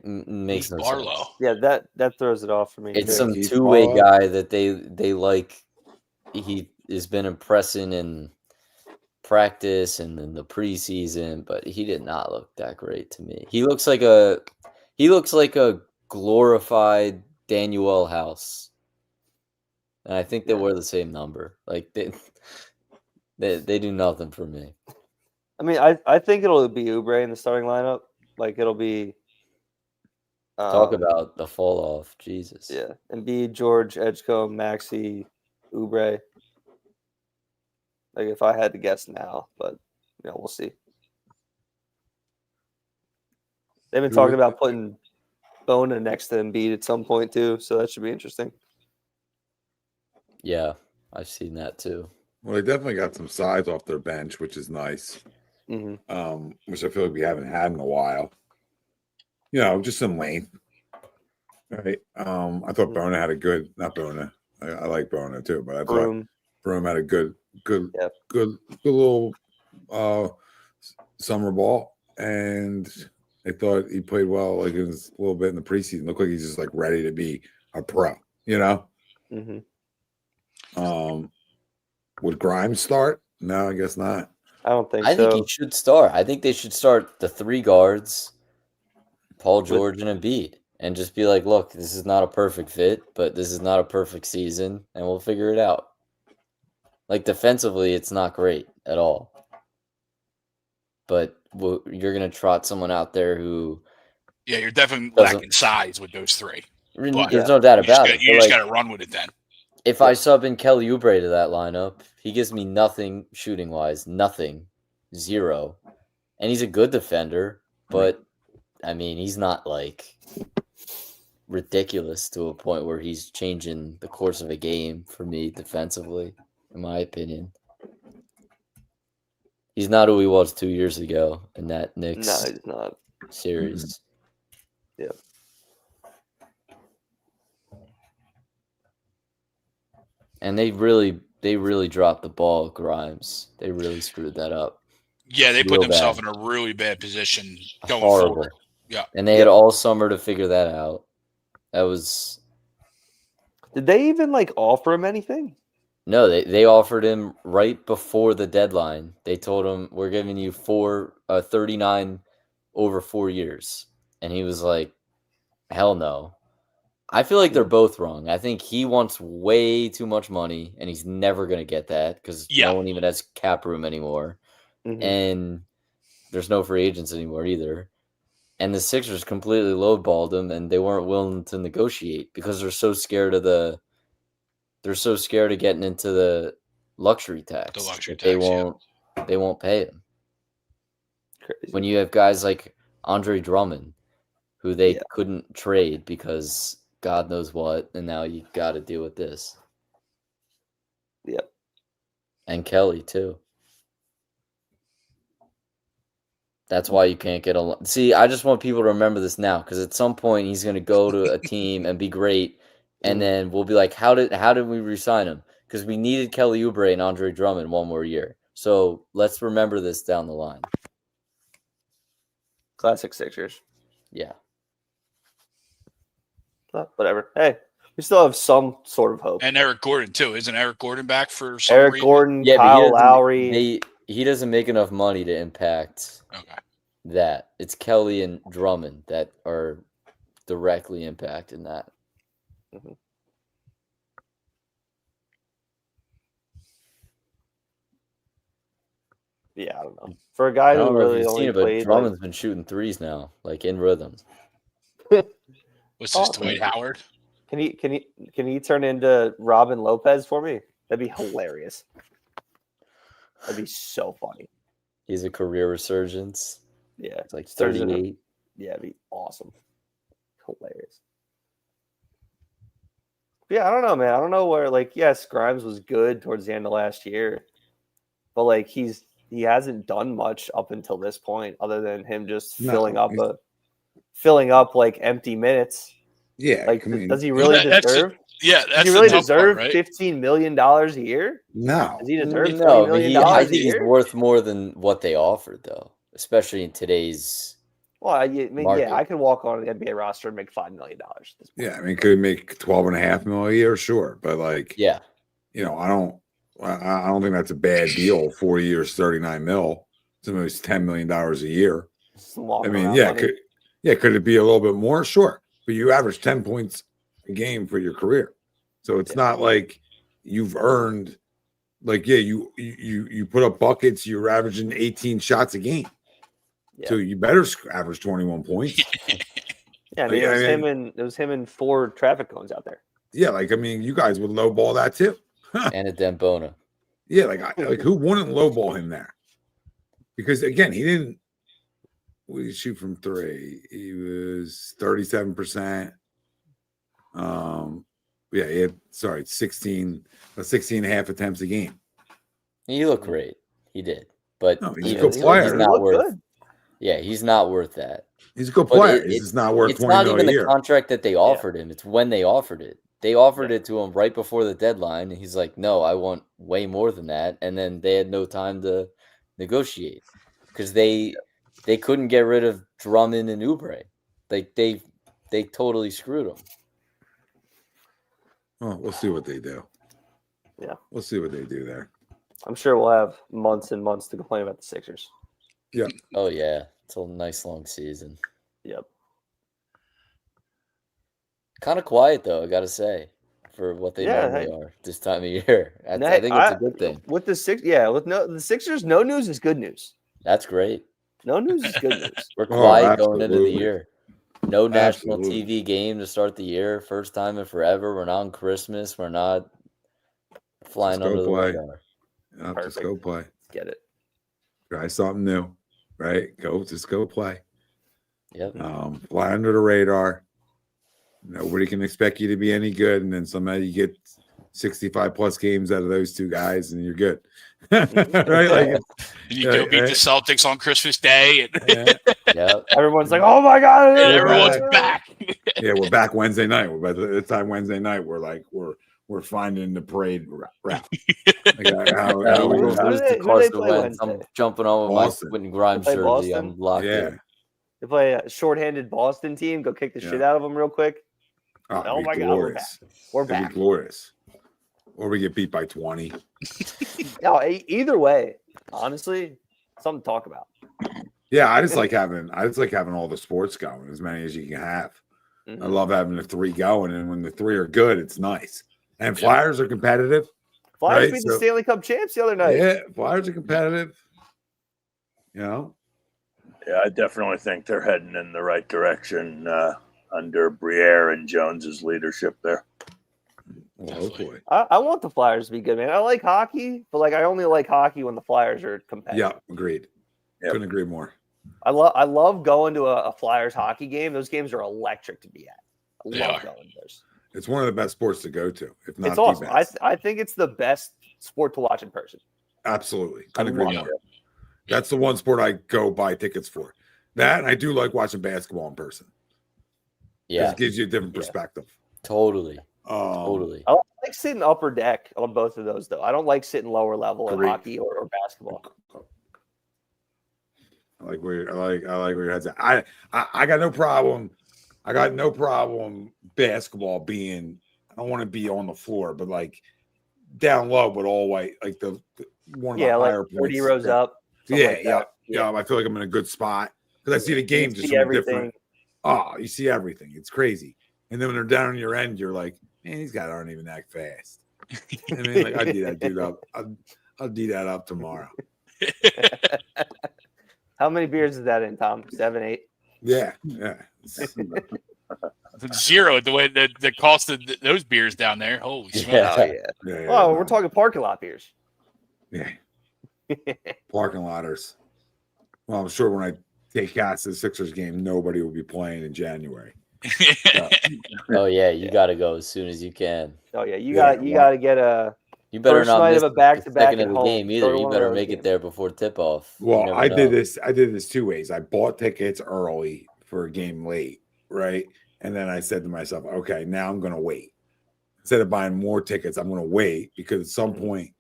makes no Barlow. sense. Yeah, that throws it off for me. It's too. some Keith two-way Barlow. guy that they like. He has been impressing in practice and in the preseason, but he did not look that great to me. He looks like a glorified Daniel House, and I think they wear the same number. Like they do nothing for me. I mean, I think it'll be Oubre in the starting lineup. Like it'll be. Talk about the fall off, Jesus. Yeah, Embiid, George, Edgecombe, Maxey, Oubre. Like if I had to guess now, but we'll see. They've been talking about putting Bona next to Embiid at some point too, so that should be interesting. Yeah, I've seen that too. Well, they definitely got some size off their bench, which is nice. Mm-hmm. Which I feel like we haven't had in a while. Just some length. Right. I thought Bona had a good, not Bona. I like Bona too, but I thought Broom had a good little summer ball, and I thought he played well. Like it was a little bit in the preseason. Looked like he's just like ready to be a pro. Mm-hmm. Would Grimes start? No, I guess not. I don't think I so. think he should start. I think they should start the three guards, Paul George and Embiid, and just be like, look, this is not a perfect fit, but this is not a perfect season, and we'll figure it out. Like defensively, it's not great at all. But you're going to trot someone out there who... Yeah, you're definitely lacking size with those three. But there's no doubt about it. You just got to run with it then. If I sub in Kelly Oubre to that lineup, he gives me nothing shooting-wise. Nothing. 0. And he's a good defender, but, I mean, he's not, like, ridiculous to a point where he's changing the course of a game for me defensively, in my opinion. He's not who he was 2 years ago in that Knicks he's not. series. Yeah. And they really dropped the ball, Grimes. They really screwed that up. Yeah, they put themselves in a really bad position going forward. Yeah. And they had all summer to figure that out. That was... Did they even, offer him anything? No, they offered him right before the deadline. They told him, we're giving you 39 over 4 years. And he was like, hell no. I feel like they're both wrong. I think he wants way too much money, and he's never going to get that because no one even has cap room anymore. Mm-hmm. And there's no free agents anymore either. And the Sixers completely lowballed him, and they weren't willing to negotiate because they're so scared of getting into the luxury tax. The luxury tax, they won't pay him. Crazy. When you have guys like Andre Drummond, who they couldn't trade because God knows what, and now you got to deal with this. Yep. And Kelly too. That's why you can't get along. See, I just want people to remember this now, because at some point he's going to go to a team and be great, and then we'll be like, how did we re-sign him? Because we needed Kelly Oubre and Andre Drummond one more year. So let's remember this down the line. Classic Sixers. Yeah. Whatever. Hey, we still have some sort of hope. And Eric Gordon, too. Isn't Eric Gordon back for some Eric reason? Gordon, Yeah, Kyle Lowry. He doesn't make enough money to impact that. It's Kelly and Drummond that are directly impacting that. Mm-hmm. Yeah, I don't know. For a guy who really only played, Drummond's been shooting threes now, like in rhythm. What's this, Dwight Howard? Can he turn into Robin Lopez for me? That'd be hilarious. That'd be so funny. He's a career resurgence. Yeah, it's like 38. Yeah, it'd be awesome. Hilarious. Yeah, I don't know, man. I don't know where. Yes, Grimes was good towards the end of last year, but he hasn't done much up until this point, other than him just filling up empty minutes. Yeah, Like, I mean, does he really That's deserve? That's Does he the really tough deserve part, right? $15 million a year? no. Does he deserve $20 No, but million I a think he's year? worth more than what they offered, though, especially in today's. Well, I mean, market. yeah, I could walk on the NBA roster and make $5 million. At this point. Yeah, I mean, could make 12.5 million a year, sure, but like, Yeah, you know, I don't think that's a bad deal. 4 years, 39 mil. It's almost $10 million a year. Some walking I mean, around yeah, money. could it be a little bit more? Sure, but you average 10 points a game for your career, so it's not like you've earned. Like, yeah, you put up buckets. You're averaging 18 shots a game, so you better average 21 points. Yeah, I mean, it was him and 4 traffic cones out there. Yeah, like, I mean, you guys would lowball that too. and a Dembona. Yeah, like who wouldn't lowball him there? Because again, he didn't. What did he shoot from 3? He was 37%. Yeah, he had 16 and a half attempts a game. He looked great. He did, but No, he's a even good still, player. he's He not looked worth. good. Yeah, he's not worth that. He's a good But player. He's just not worth It's 20 not million even a the year. contract that they offered him. It's when they offered it. They offered it to him right before the deadline, and he's like, "No, I want way more than that." And then they had no time to negotiate because they couldn't get rid of Drummond and Oubre. Like they totally screwed him. Oh, we'll see what they do. Yeah. We'll see what they do there. I'm sure we'll have months and months to complain about the Sixers. Yeah. Oh yeah, it's a nice long season. Yep. Kind of quiet though, I gotta say, for what they normally are this time of year. I think it's a good thing. With the the Sixers, no news is good news. That's great. No news is good news. We're quiet going into the absolutely. year. No national Absolutely. TV game to start the year. First time in forever. We're not on Christmas. We're not flying Just go under the play. radar. Just go play. Get it. Try something new. Right? Just go play. Yep. Fly under the radar. Nobody can expect you to be any good, and then somebody get 65 plus games out of those two guys, and you're good. Right? Like, You go beat the Celtics on Christmas Day, and Yep. Everyone's like, "Oh my god!" everyone's back. yeah, we're back Wednesday night. By the time Wednesday night, we're finding the parade route. Like, how we Eagles gonna- lose who to they Carson play Wentz. I'm Wednesday? jumping on with Boston. my Quentin Grimes They play jersey. Boston? I'm locked yeah. in. They play a shorthanded Boston team. Go kick the shit out of them real quick. Oh, Oh it'd be my god, we're back. glorious. We're It'd be back. glorious. Or we get beat by 20. No, either way, honestly, something to talk about. Yeah, I just like having all the sports going, as many as you can have. Mhm. I love having the 3 going, and when the 3 are good, it's nice. And Flyers are competitive. Flyers Right, beat the so- Stanley Cup champs the other night. Yeah, Flyers are competitive. You know, Yeah, I definitely think they're heading in the right direction under Briere and Jones's leadership there. well, hopefully. I want the Flyers to be good, man. I like hockey, but I only like hockey when the Flyers are competitive. Yeah, agreed. Yep. Couldn't agree more. I love going to a Flyers hockey game. Those games are electric to be at. I They love are. going to those. It's one of the best sports to go to, if not It's the awesome. best. I think it's the best sport to watch in person. Absolutely. Couldn't I agree love more. it. That's the one sport I go buy tickets for. That, and I do like watching basketball in person. Yeah, It gives you a different perspective. totally. Um, Totally. I like sitting upper deck on both of those, though. I don't like sitting lower level in Agreed. hockey or basketball. I like where your head's at. I got no problem. I got no problem basketball being. I don't want to be on the floor, but like down low, but all white, like the one of the Yeah, higher like 30 points. rows up. something Yeah, like yeah, that. yeah. I feel like I'm in a good spot because I see the game You just see from a everything. different. Oh, you see everything. It's crazy. And then when they're down on your end, you're like, man, these guys aren't even that fast. I mean, like, I'll do that dude up. I'll do that up tomorrow. How many beers is that in, Tom? 7, 8? Yeah, yeah. Zero. The way the cost of those beers down there. Holy shit. Yeah. Oh, yeah. Yeah, Oh, no. we're talking parking lot beers. Yeah. Parking lotters. Well, I'm sure when I take cats to the Sixers game, nobody will be playing in January. Oh yeah, you got to go as soon as you can. Oh, yeah. You Yeah, got to get a. You better First not night miss of a the back-to-back second at of the home. game Go either. to You one of better those make it games. there before tip off. Well, I did this 2 ways. I bought tickets early for a game late, right? And then I said to myself, okay, now I'm going to wait. Instead of buying more tickets, I'm going to wait because at some point,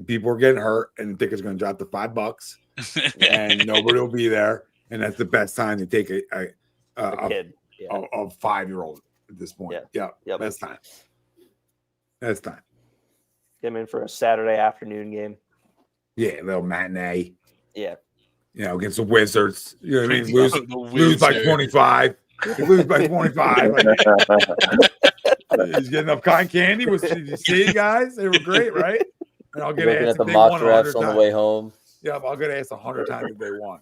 people are getting hurt and the ticket's going to drop to $5 and nobody will be there. And that's the best time to take a kid. Yeah. A 5-year-old at this point. Yeah. Best time. Best time. Get him in for a Saturday afternoon game. Yeah, a little matinee. Yeah. Against the Wizards. You know what I mean? Lose by 25. Lose by 25. He's getting up cotton candy. Did you see, guys? They were great, right? And I'll get looking asked at the if they mock won drafts 100 on the times. way home. Yeah, I'll get asked 100 times if they won,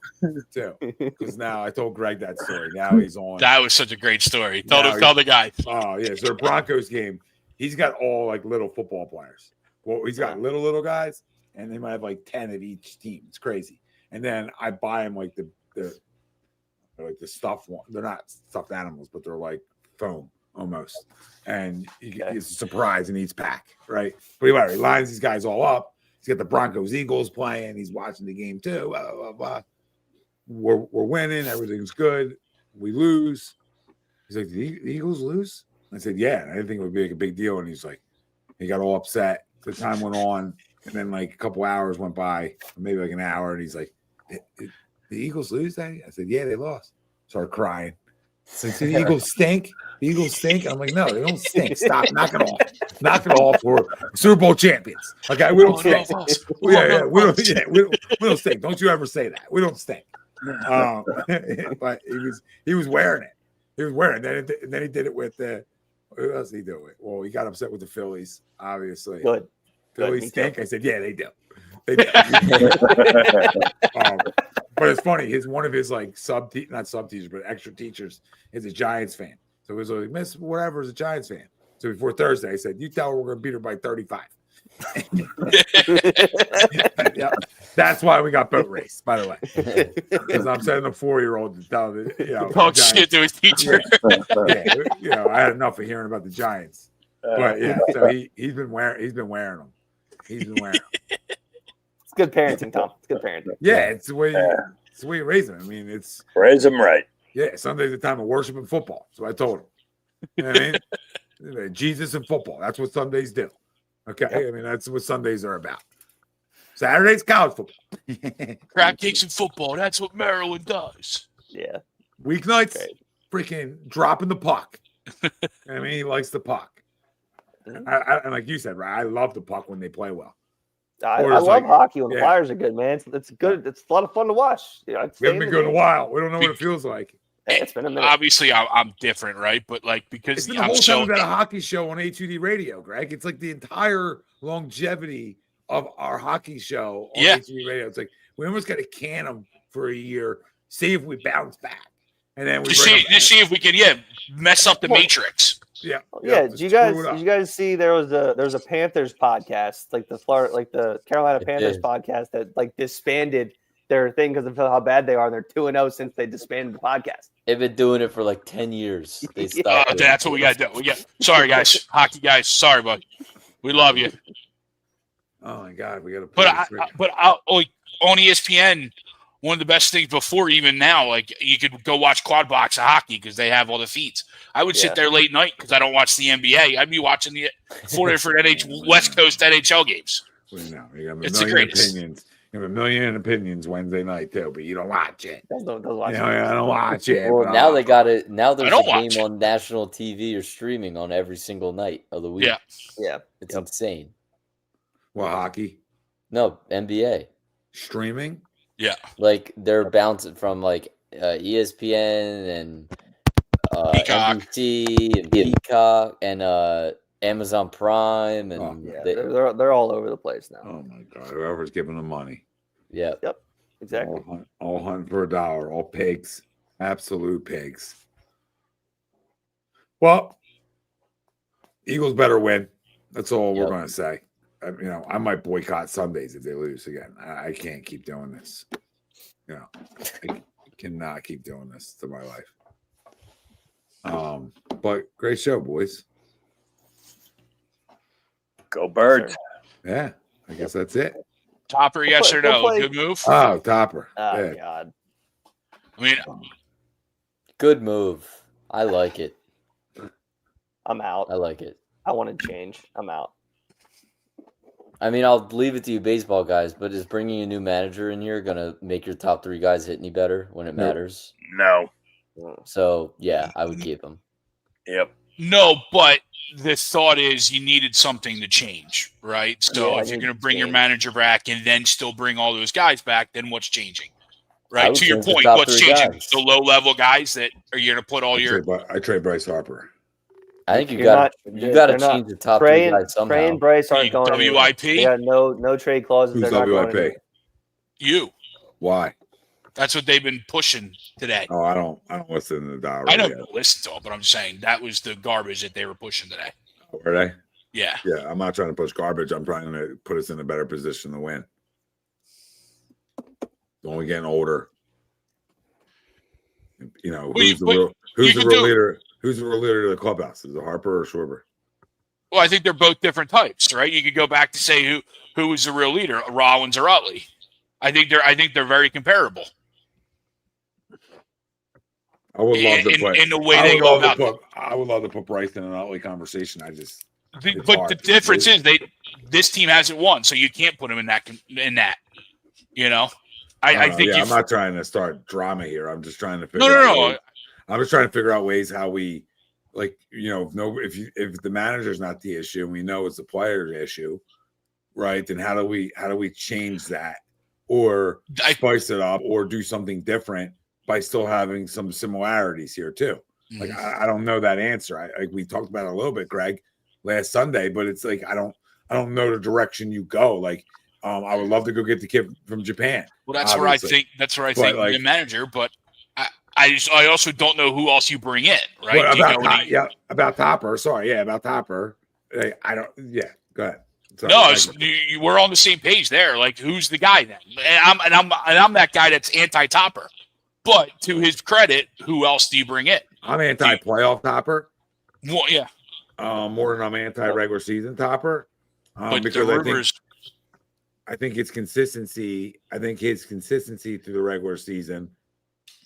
too. Because now I told Greg that story. Now he's on. That was such a great story. Tell the guy. Oh, yeah. So the Broncos game, he's got all like little football players. Well, he's got little guys, and they might have like 10 of each team. It's crazy. And then I buy him like the stuffed one. They're not stuffed animals, but they're like foam almost. And it's a surprise in each pack, right? But he lines these guys all up. He's got the Broncos Eagles playing. He's watching the game too. Blah, blah, blah. We're winning. Everything's good. We lose. He's like, the Eagles lose? I said, yeah. I didn't think it would be like a big deal. And he's like, he got all upset. The time went on. And then like a couple hours went by, maybe like an hour. And he's like, the Eagles lose that? I said, yeah, they lost. Started crying. Like, the Eagles stink. The Eagles stink. I'm like, no, they don't stink. Stop. Knock it off. Knock it off. We're Super Bowl champions. Okay, we don't stink. We don't stink. Don't you ever say that. We don't stink. But he was wearing it. He was wearing it. And then he did it with who else did he do it with? Well, he got upset with the Phillies, obviously. Good. Phillies stink. I said, yeah, they do. They do. But it's funny. One of his like not sub teachers, but extra teachers is a Giants fan. So he was like, Miss whatever is a Giants fan. So before Thursday, I said, you tell her we're going to beat her by 35. Yeah, that's why we got boat race, by the way. Because I'm sending a 4-year-old to tell Talk shit to his teacher. Yeah, I had enough of hearing about the Giants. But yeah, so he's been wearing them. He's been wearing them. It's good parenting, Tom. It's good parenting. Yeah, it's the way you raise them. I mean, it's raise them right. Yeah, Sunday's the time of worship and football. So I told him. You know what I mean? Jesus and football. That's what Sundays do. Okay. Yep. I mean, that's what Sundays are about. Saturday's college football. Crab cakes and football. That's what Maryland does. Yeah. Weeknights, freaking dropping the puck. I mean, he likes the puck. And like you said, right? I love the puck when they play well. I love hockey when the Flyers are good, man. It's good. It's a lot of fun to watch. We haven't been good in a while. We don't know what it feels like. It's been a minute. Obviously, I'm different, right? But like because it's the whole time we've got a hockey show on A2D Radio, Greg. It's like the entire longevity of our hockey show on A2D Radio. It's like we almost got to can them for a year, see if we bounce back, and then we see if we can mess up the Matrix. Yeah. Did you guys see there was a Panthers podcast, like the Carolina Panthers podcast that like disbanded their thing because of how bad they are. They're 2-0 since they disbanded the podcast. They've been doing it for like 10 years. They stopped. That's what we got to do. Sorry, guys, hockey guys. Sorry, bud. We love you. Oh my God, we got to. But on ESPN, one of the best things before even now, like you could go watch quad box of hockey because they have all the feeds. I would sit there late night because I don't watch the NBA. I'd be watching the 4 different West Coast NHL games. It's the greatest. Opinions. You have a million opinions Wednesday night too, but you don't watch it. Don't watch it. I don't watch it. Well, now they got it. Now there's a game on national TV or streaming on every single night of the week. Yeah. It's insane. Well, hockey? No, NBA. Streaming? Yeah. Like they're bouncing from like ESPN and NBC and Peacock and Amazon Prime and they're all over the place now. Oh my God! Whoever's giving them money. Yeah. Yep. Exactly. All hunting for $1. All pigs. Absolute pigs. Well, Eagles better win. That's all we're going to say. I might boycott Sundays if they lose again. I can't keep doing this. I cannot keep doing this to my life. But great show, boys. Go Birds. Yeah, I guess that's it. Topper, yes or no? Good move? Oh, Topper. Oh, God. I mean, good move. I like it. I'm out. I like it. I want to change. I'm out. I mean, I'll leave it to you baseball guys, but is bringing a new manager in here going to make your top 3 guys hit any better when it matters? No. So, yeah, I would keep him. Yep. No, but the thought is you needed something to change, right? So Yeah, if you're I going to need bring your change. manager back and then still bring all those guys back, then what's changing? I Right? would To your change the point, top what's 3 changing? guys. The low-level guys that are you going to put all your I trade Bryce Harper. I think you You're got not- you got to they're not- change the top Trey 3 and, guys somehow. Trey and Bryce aren't going anywhere. WIP? They got no trade clauses. Who's They're not going WIP? anywhere. you? Why? That's what they've been pushing today. Oh, I don't listen to the dial. I know yet. you don't listen to it, but I'm saying that was the garbage that they were pushing today. Are they? Yeah. Yeah, I'm not trying to push garbage. I'm trying to put us in a better position to win. Only getting older. You know, Well, who's the real do- leader? Who's the real leader of the clubhouse? Is it Harper or Schwarber? Well, I think they're both different types, right? You could go back to say who was the real leader, Rollins or Utley. I think they're very comparable. I would love to put in the way they go about it. I would love to put Bryce in an Utley conversation. It's But hard. the difference is this team hasn't won, so you can't put them in that. You know, I think I'm not trying to start drama here. I'm just trying to figure no. I'm just trying to figure out ways how we, like, you know, if the manager's not the issue, and we know it's the player's issue, right? Then how do we change that, or spice it up, or do something different by still having some similarities here too? Like I don't know that answer. We talked about it a little bit, Greg, last Sunday, but it's like I don't know the direction you go. Like I would love to go get the kid from Japan. Well, that's obviously. where I think the manager, but I also don't know who else you bring in, right? About Topper. Sorry, about Topper. I don't. Yeah, go ahead. Sorry, No, we're on the same page there. Like, who's the guy then? And I'm that guy that's anti-Topper. But to his credit, who else do you bring in? I'm anti-playoff Topper. Well, yeah. More than I'm anti-regular season Topper. But because I think it's consistency. I think his consistency through the regular season,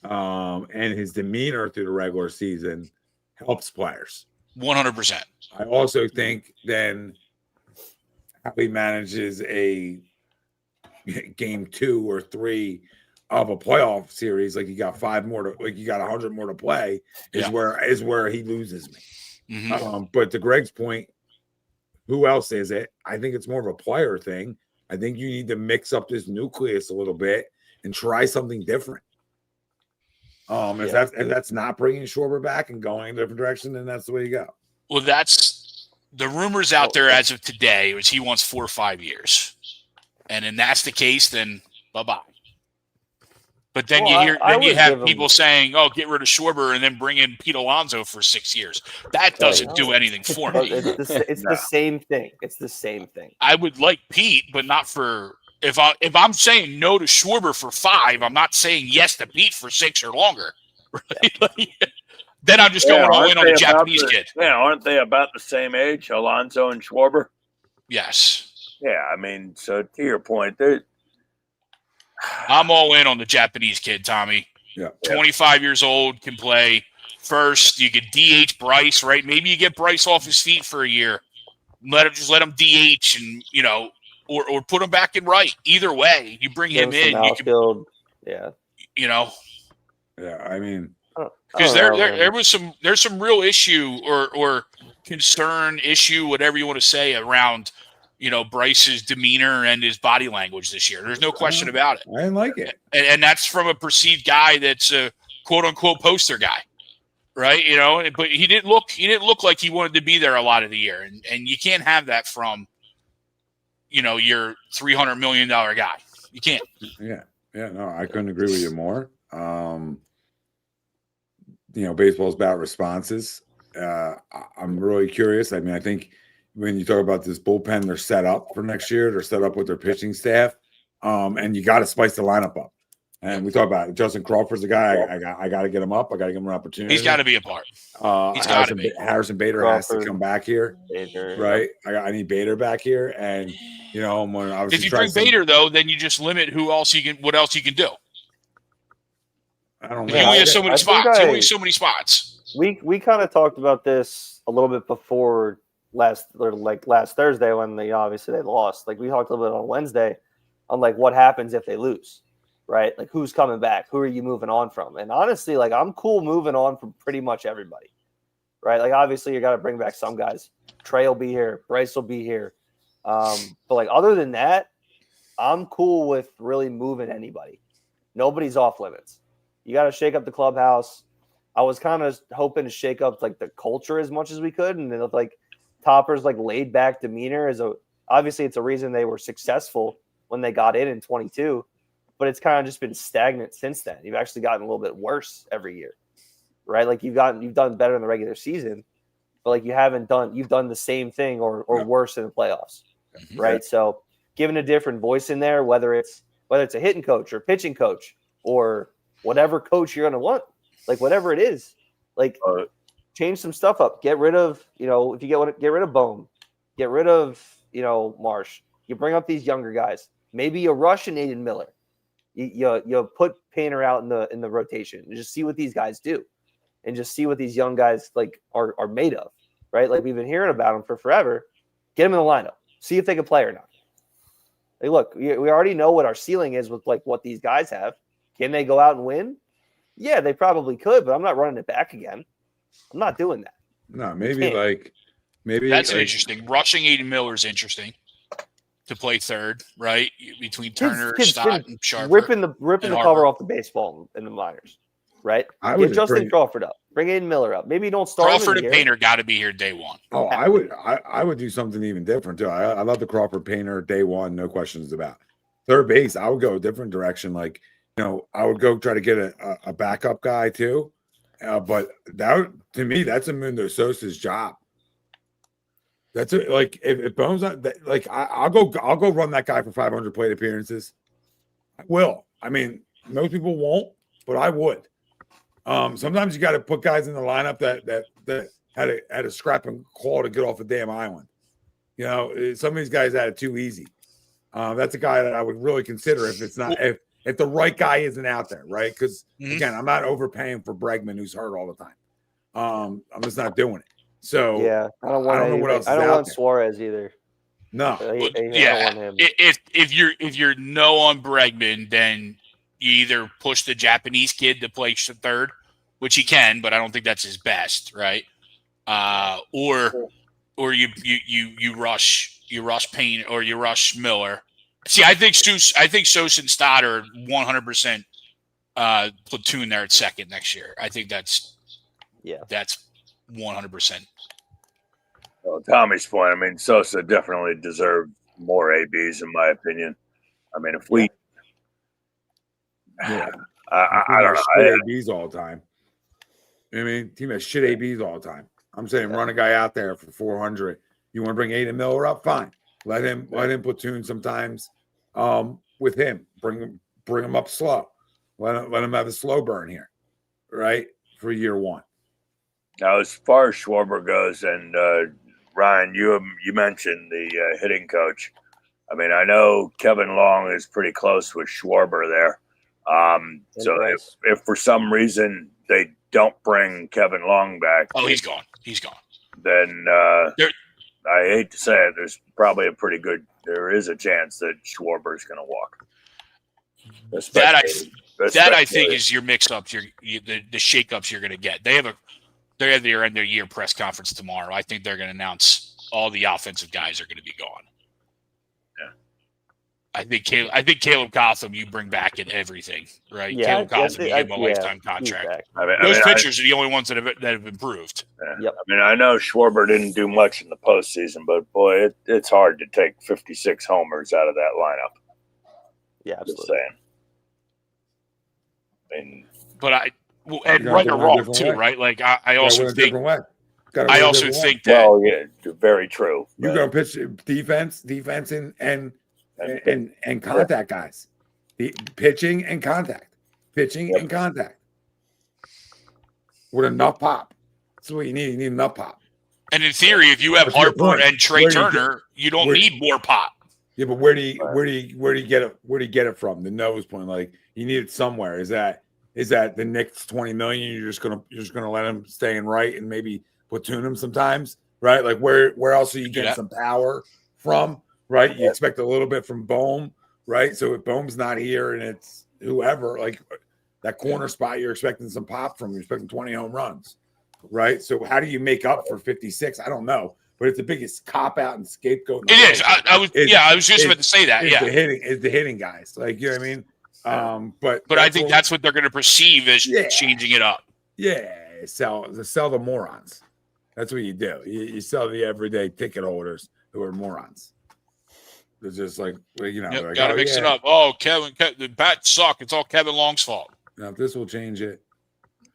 and his demeanor through the regular season helps players. 100%. I also think then how he manages a game 2 or 3 of a playoff series, like you got 5 more to, like you got 100 more to play, is where he loses me. Mm-hmm. But to Greg's point, who else is it? I think it's more of a player thing. I think you need to mix up this nucleus a little bit and try something different. If that's not bringing Schwarber back and going in a different direction, then that's the way you go. Well, that's the rumors out there as of today is he wants 4 or 5 years. And then that's the case, then bye-bye. But then you have people saying, "Oh, get rid of Schwarber and then bring in Pete Alonso for 6 years." That doesn't do anything for me. It's the same thing. It's the same thing. I would like Pete, but not for if I'm saying no to Schwarber for 5, I'm not saying yes to Pete for 6 or longer. Right? Then I'm just going all in on the Japanese kid. Yeah, aren't they about the same age, Alonso and Schwarber? Yes. Yeah, I mean, so to your point, I'm all in on the Japanese kid, Tommy. Yeah. 25 years old, can play first. You could DH Bryce, right? Maybe you get Bryce off his feet for a year. Let him DH and, or put him back in right. Either way, you bring him in. You can, Yeah, I mean, because there's some real issue or concern issue, whatever you want to say, around Bryce's demeanor and his body language this year. There's no question about it. I didn't like it. And that's from a perceived guy that's a quote unquote poster guy. Right. But he didn't look like he wanted to be there a lot of the year. And you can't have that from, your $300 million guy. You can't. Yeah. Yeah. No, I couldn't agree with you more. Baseball's about responses. I'm really curious. I mean, I think when you talk about this bullpen, they're set up for next year. They're set up with their pitching staff, and you got to spice the lineup up. And we talk about Justin Crawford's a guy. I got to get him up. I got to give him an opportunity. He's got to be a part. He's got to be. Harrison Bader Crawford, has to come back here, right? I need Bader back here, and I'm going to obviously. If you bring Bader though, then you just limit what else you can do. I don't He know. only has so many I think spots. He only has so many spots. We kind of talked about this a little bit before last Thursday when obviously they lost. Like we talked a little bit on Wednesday on like what happens if they lose, right? Like who's coming back? Who are you moving on from? And honestly, like I'm cool moving on from pretty much everybody, right? Like obviously you got to bring back some guys. Trey will be here. Bryce will be here. But like other than that, I'm cool with really moving anybody. Nobody's off limits. You got to shake up the clubhouse. I was kind of hoping to shake up like the culture as much as we could, and then like Topper's like laid back demeanor obviously it's a reason they were successful when they got in 22, but it's kind of just been stagnant since then. You've actually gotten a little bit worse every year, right? Like you've done better in the regular season, but like you've done the same thing or worse in the playoffs, right? So giving a different voice in there, whether it's a hitting coach or pitching coach or whatever coach you're going to want, like whatever it is, like change some stuff up. Get rid of, if you get rid of Bohm, get rid of, Marsh. You bring up these younger guys. Maybe you rush an Aiden Miller. You put Painter out in the rotation and just see what these guys do, and just see what these young guys like are made of, right? Like we've been hearing about them for forever. Get them in the lineup. See if they can play or not. Like, look, we already know what our ceiling is with like what these guys have. Can they go out and win? Yeah, they probably could, but I'm not running it back again. I'm not doing that. No, maybe That's an interesting. Rushing Aiden Miller is interesting to play third, right? Between Turner, Stott, and Sharper. Ripping the cover off the baseball in the minors, right? Get Justin Crawford up. Bring Aiden Miller up. Maybe you don't start Crawford and Painter got to be here day one. Oh, I would do something even different too. I love the Crawford Painter day one, no questions about. Third base, I would go a different direction. Like, I would go try to get a backup guy too. But that, to me, that's Mundo Sosa's job. That's like if Bones like I'll go run that guy for 500 plate appearances. I will. I mean, most people won't, but I would. Sometimes you got to put guys in the lineup that had a scrap and claw to get off a damn island. Some of these guys had it too easy. That's a guy that I would really consider if it's not if the right guy isn't out there, right? Because again, I'm not overpaying for Bregman, who's hurt all the time. I'm just not doing it. So yeah, I don't know what else. I don't want Suarez either. No, I don't want him. If you're no on Bregman, then you either push the Japanese kid to play third, which he can, but I don't think that's his best, right? Or you rush Payne or you rush Miller. See, I think Sosa and Stott are 100% platoon there at second next year. I think that's 100%. Well, Tommy's point, I mean, Sosa definitely deserved more ABs in my opinion. I mean, if we, I don't know, shit ABs all the time. I mean, team has shit ABs all the time. I'm saying run a guy out there for 400. You want to bring Aiden Miller up? Fine. Let him platoon sometimes with him. Bring him up slow. Let him have a slow burn here, right, for year one. Now, as far as Schwarber goes, and Ryan, you mentioned the hitting coach. I mean, I know Kevin Long is pretty close with Schwarber there. So if for some reason they don't bring Kevin Long back, he's gone. He's gone. Then I hate to say it, there is a chance that Schwarber's going to walk. That I think is your mix-ups, the shake-ups you're going to get. They have their end of year press conference tomorrow. I think they're going to announce all the offensive guys are going to be gone. Yeah, I think Caleb Cotham you bring back in everything, right? Yeah, Caleb Cotham, you give him a lifetime contract. Those pitchers are the only ones that have improved. Yeah. Yep. I mean, I know Schwarber didn't do much in the postseason, but boy, it's hard to take 56 homers out of that lineup. Yeah, absolutely. Just saying. I mean, but right or wrong too, right? Like I also think that. Well, yeah, very true. You're going to pitch defense, and contact guys. The pitching and contact. And contact. With enough pop. That's what you need. You need enough pop. And in theory, if you have Harper and Trey Turner, you don't need more pop. Yeah, but where do you get it? Where do you get it from? The nose point, like you need it somewhere. Is that Is that the Knicks 20 million? You're just gonna let him stay in right and maybe platoon him sometimes, right? Like where else are you getting some power from, right? You expect a little bit from Bohm, right? So if Bohm's not here and it's whoever, like that corner spot, you're expecting some pop from. You're expecting 20 home runs, right? So how do you make up for 56? I don't know, but it's the biggest cop out and scapegoat. It is. I was just about to say that. Yeah, the hitting guys, like you know what I mean. But I think that's what they're going to perceive as changing it up. Yeah, sell the morons. That's what you do. You sell the everyday ticket holders who are morons. They're just like, you know, like, got to mix it up. Oh, Kevin, the bats suck. It's all Kevin Long's fault. Now, this will change it.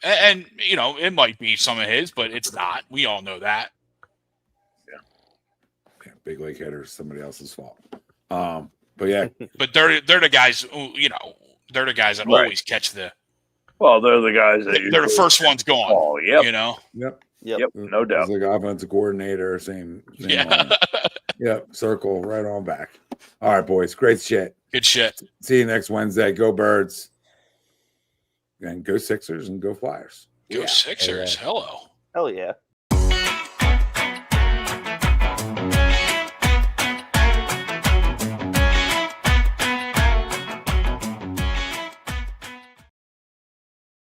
And you know, it might be some of his, but it's not. We all know that. Yeah, big league hitters, somebody else's fault. But yeah, but they're the guys who, you know, they're the guys that always catch the. Well, they're the guys that they're the first ones going. Oh, yeah, you know. Yep, no doubt. It's like offensive coordinator, same yeah. Yep, circle right on back. All right, boys, great shit. Good shit. See you next Wednesday. Go Birds, and go Sixers and go Flyers. Go Sixers. Hello. Hell yeah.